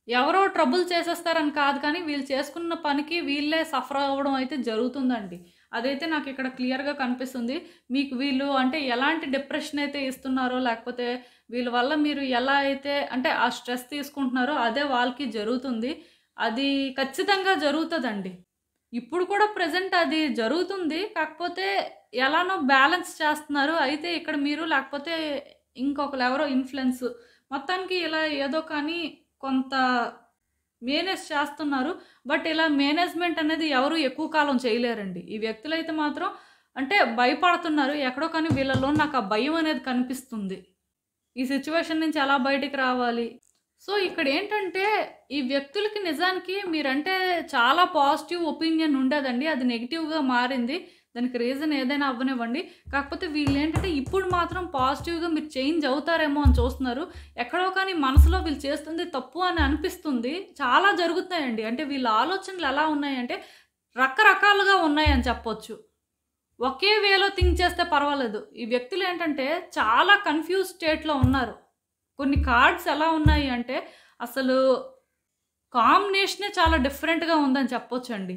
Speaker 1: ఎవరో ట్రబుల్ చేసేస్తారని కాదు కానీ వీళ్ళు చేసుకున్న పనికి వీళ్ళే సఫర్ అవ్వడం అయితే జరుగుతుందండి. అదైతే నాకు ఇక్కడ క్లియర్‌గా కనిపిస్తుంది. మీకు వీళ్ళు అంటే ఎలాంటి డిప్రెషన్ అయితే ఇస్తున్నారో, లేకపోతే వీళ్ళ వల్ల మీరు ఎలా అయితే అంటే ఆ స్ట్రెస్ తీసుకుంటున్నారో అదే వాళ్ళకి జరుగుతుంది. అది ఖచ్చితంగా జరుగుతదండి. ఇప్పుడు కూడా ప్రెజెంట్ అది జరుగుతుంది. కాకపోతే ఎలానో బ్యాలెన్స్ చేస్తున్నారు. అయితే ఇక్కడ మీరు లేకపోతే ఇంకొకళ్ళెవరో ఇన్‌ఫ్లుయెన్స్ మొత్తానికి ఇలా ఏదో కానీ కొంత మేనేజ్ చేస్తున్నారు. బట్ ఇలా మేనేజ్‌మెంట్ అనేది ఎవరు ఎక్కువ కాలం చేయలేరండి. ఈ వ్యక్తులైతే మాత్రం అంటే భయపడుతున్నారు. ఎక్కడో కానీ వీళ్ళలో నాకు ఆ భయం అనేది కనిపిస్తుంది. ఈ సిట్యుయేషన్ నుంచి ఎలా బయటికి రావాలి? సో, ఇక్కడేంటంటే ఈ వ్యక్తులకి నిజానికి మీరంటే చాలా పాజిటివ్ ఒపీనియన్ ఉండేదండి. అది నెగెటివ్‌గా మారింది. దానికి రీజన్ ఏదైనా అవ్వనివ్వండి. కాకపోతే వీళ్ళేంటంటే ఇప్పుడు మాత్రం పాజిటివ్‌గా మీరు చేంజ్ అవుతారేమో అని చూస్తున్నారు. ఎక్కడో కానీ మనసులో వీళ్ళు చేస్తుంది తప్పు అని అనిపిస్తుంది. చాలా జరుగుతాయండి. అంటే వీళ్ళ ఆలోచనలు ఎలా ఉన్నాయంటే రకరకాలుగా ఉన్నాయని చెప్పొచ్చు. ఒకే వేలో థింక్ చేస్తే పర్వాలేదు. ఈ వ్యక్తులేంటంటే చాలా కన్‌ఫ్యూజ్ స్టేట్‌లో ఉన్నారు. కొన్ని కార్డ్స్ ఎలా ఉన్నాయి అంటే అసలు కాంబినేషనే చాలా డిఫరెంట్‌గా ఉందని చెప్పొచ్చండి.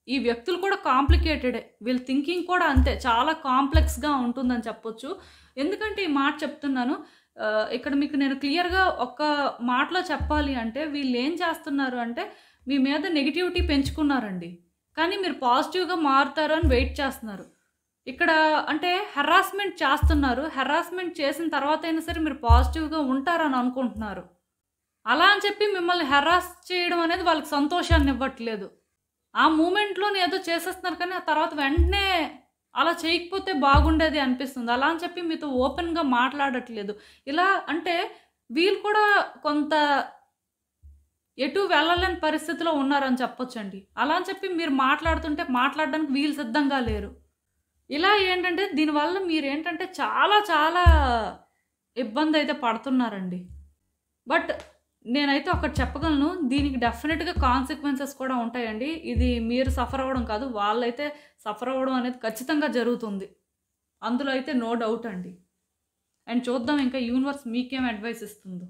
Speaker 1: ఈ వ్యక్తులు కూడా కాంప్లికేటెడే. వీళ్ళ థింకింగ్ కూడా అంతే చాలా కాంప్లెక్స్‌గా ఉంటుందని చెప్పొచ్చు. ఎందుకంటే ఈ మాట చెప్తున్నాను. ఇక్కడ మీకు నేను క్లియర్‌గా ఒక్క మాటలో చెప్పాలి అంటే వీళ్ళేం చేస్తున్నారు అంటే మీ మీద నెగటివిటీ పెంచుకున్నారండి. కానీ మీరు పాజిటివ్‌గా మారుతారు అని వెయిట్ చేస్తున్నారు. ఇక్కడ అంటే హెరాస్మెంట్ చేస్తున్నారు. హెరాస్మెంట్ చేసిన తర్వాతైనా సరే మీరు పాజిటివ్‌గా ఉంటారని అనుకుంటున్నారు. అలా అని చెప్పి మిమ్మల్ని హెరాస్ చేయడం అనేది వాళ్ళకి సంతోషాన్ని ఇవ్వట్లేదు. ఆ మూమెంట్‌లోనే ఏదో చేసేస్తున్నారు కానీ ఆ తర్వాత వెంటనే అలా చేయకపోతే బాగుండేది అనిపిస్తుంది. అలా అని చెప్పి మీతో ఓపెన్‌గా మాట్లాడట్లేదు. ఇలా అంటే వీళ్ళు కూడా కొంత ఎటు వెళ్ళలేని పరిస్థితిలో ఉన్నారని చెప్పొచ్చండి. అలా అని చెప్పి మీరు మాట్లాడుతుంటే మాట్లాడడానికి వీళ్ళు సిద్ధంగా లేరు. ఇలా ఏంటంటే దీనివల్ల మీరేంటంటే చాలా చాలా ఇబ్బందయితే పడుతున్నారండి. బట్ నేనైతే ఒకటి చెప్పగలను. దీనికి డెఫినిట్‌గా కాన్సిక్వెన్సెస్ కూడా ఉంటాయండి. ఇది మీరు సఫర్ అవ్వడం కాదు. వాళ్ళైతే సఫర్ అవ్వడం అనేది ఖచ్చితంగా జరుగుతుంది. అందులో అయితే నో డౌట్ అండి. అండ్ చూద్దాం ఇంకా యూనివర్స్ మీకేం అడ్వైస్ ఇస్తుందో.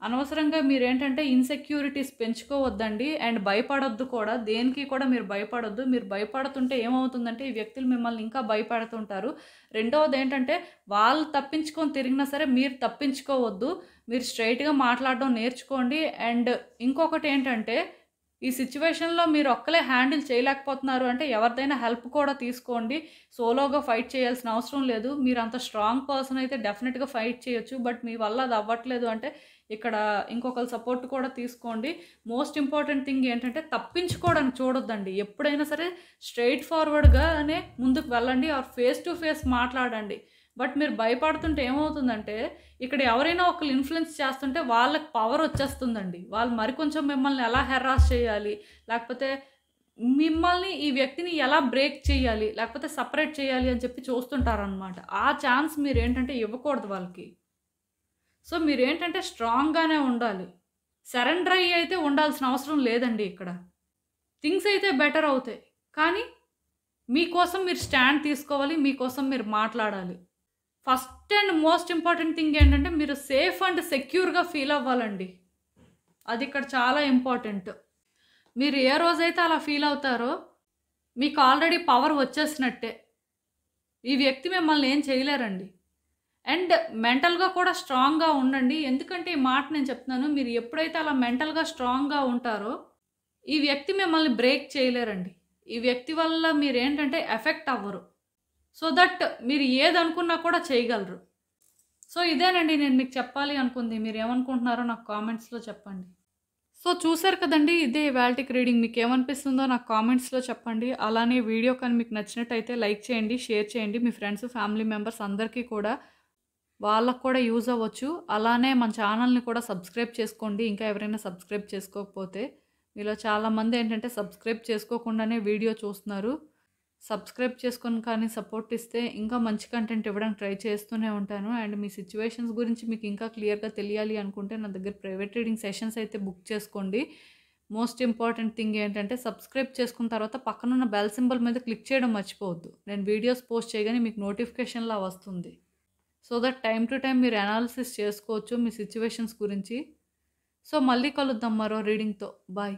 Speaker 1: అనవసరంగా మీరేంటంటే ఇన్‌సెక్యూరిటీస్ పెంచుకోవద్దండి. అండ్ భయపడొద్దు కూడా. దేనికి కూడా మీరు భయపడొద్దు. మీరు భయపడుతుంటే ఏమవుతుందంటే ఈ వ్యక్తులు మిమ్మల్ని ఇంకా భయపెడుతుంటారు. రెండవదేంటంటే వాళ్ళు తప్పించుకొని తిరిగినా సరే మీరు తప్పించుకోవద్దు. మీరు స్ట్రెయిట్‌గా మాట్లాడడం నేర్చుకోండి. అండ్ ఇంకొకటేంటంటే ఈ సిట్యుయేషన్‌లో మీరు ఒక్కలే హ్యాండిల్ చేయలేకపోతున్నారు అంటే ఎవరిదైనా హెల్ప్ కూడా తీసుకోండి. సోలోగా ఫైట్ చేయాల్సిన అవసరం లేదు. మీరంత స్ట్రాంగ్ పర్సన్ అయితే డెఫినిట్‌గా ఫైట్ చేయొచ్చు. బట్ మీ వల్ల అది అవ్వట్లేదు అంటే ఇక్కడ ఇంకొకరి సపోర్ట్ కూడా తీసుకోండి. మోస్ట్ ఇంపార్టెంట్ థింగ్ ఏంటంటే తప్పించుకోవడానికి చూడొద్దండి. ఎప్పుడైనా సరే స్ట్రెయిట్ ఫార్వర్డ్‌గానే ముందుకు వెళ్ళండి. ఆర్ ఫేస్ టు ఫేస్ మాట్లాడండి. బట్ మీరు భయపడుతుంటే ఏమవుతుందంటే ఇక్కడ ఎవరైనా ఒకళ్ళు ఇన్‌ఫ్లుయెన్స్ చేస్తుంటే వాళ్ళకి పవర్ వచ్చేస్తుందండి. వాళ్ళు మరికొంచెం మిమ్మల్ని ఎలా హెరాస్ చేయాలి, లేకపోతే మిమ్మల్ని ఈ వ్యక్తిని ఎలా బ్రేక్ చేయాలి, లేకపోతే సెపరేట్ చేయాలి అని చెప్పి చూస్తుంటారనమాట. ఆ ఛాన్స్ మీరేంటంటే ఇవ్వకూడదు వాళ్ళకి. సో మీరేంటంటే స్ట్రాంగ్‌గానే ఉండాలి. సరెండర్ అయ్యి అయితే ఉండాల్సిన అవసరం లేదండి ఇక్కడ. థింగ్స్ అయితే బెటర్ అవుతాయి. కానీ మీకోసం మీరు స్టాండ్ తీసుకోవాలి. మీకోసం మీరు మాట్లాడాలి. First and most important thing ఏంటంటే మీరు సేఫ్ అండ్ సెక్యూర్‌గా ఫీల్ అవ్వాలండి. అది ఇక్కడ చాలా ఇంపార్టెంట్. మీరు ఏ రోజైతే అలా ఫీల్ అవుతారో మీకు ఆల్రెడీ పవర్ వచ్చేసినట్టే. ఈ వ్యక్తి మిమ్మల్ని ఏం చేయలేరండి. అండ్ మెంటల్‌గా కూడా స్ట్రాంగ్‌గా ఉండండి. ఎందుకంటే ఈ మాట నేను చెప్తున్నాను. మీరు ఎప్పుడైతే అలా మెంటల్‌గా స్ట్రాంగ్‌గా ఉంటారో ఈ వ్యక్తి మిమ్మల్ని బ్రేక్ చేయలేరండి. ఈ వ్యక్తి వల్ల మీరేంటంటే ఎఫెక్ట్ అవ్వరు. సో దట్ మీరు ఏదనుకున్నా కూడా చేయగలరు. సో ఇదేనండి నేను మీకు చెప్పాలి అనుకుంది. మీరేమనుకుంటున్నారో నాకు కామెంట్స్‌లో చెప్పండి. సో చూసారు కదండీ! ఇదే ఇవాల్టికి రీడింగ్. మీకేమనిపిస్తుందో నాకు కామెంట్స్‌లో చెప్పండి. అలానే వీడియో కానీ మీకు నచ్చినట్టయితే లైక్ చేయండి, షేర్ చేయండి. మీ ఫ్రెండ్స్, ఫ్యామిలీ మెంబర్స్ అందరికీ కూడా వాళ్ళకి కూడా యూజ్ అవ్వచ్చు. అలానే మన ఛానల్‌ని కూడా సబ్స్క్రైబ్ చేసుకోండి. ఇంకా ఎవరైనా సబ్స్క్రైబ్ చేసుకోకపోతే. మీలో చాలామంది ఏంటంటే సబ్స్క్రైబ్ చేసుకోకుండానే వీడియో చూస్తున్నారు. సబ్స్క్రైబ్ చేసుకొని కానీ సపోర్ట్ ఇస్తే ఇంకా మంచి కంటెంట్ ఇవ్వడానికి ట్రై చేస్తూనే ఉంటాను. అండ్ మీ సిట్యుయేషన్స్ గురించి మీకు ఇంకా క్లియర్‌గా తెలియాలి అనుకుంటే నా దగ్గర ప్రైవేట్ రీడింగ్ సెషన్స్ అయితే బుక్ చేసుకోండి. మోస్ట్ ఇంపార్టెంట్ థింగ్ ఏంటంటే సబ్స్క్రైబ్ చేసుకున్న తర్వాత పక్కనున్న బెల్ సింబల్ మీద క్లిక్ చేయడం మర్చిపోవద్దు. నేను వీడియోస్ పోస్ట్ చేయగానే మీకు నోటిఫికేషన్‌లా వస్తుంది. So that time to time మీరు అనాలిసిస్ చేసుకోవచ్చు మీ సిట్యుయేషన్స్ గురించి. సో మళ్ళీ కలుద్దాం మరో రీడింగ్‌తో. బాయ్.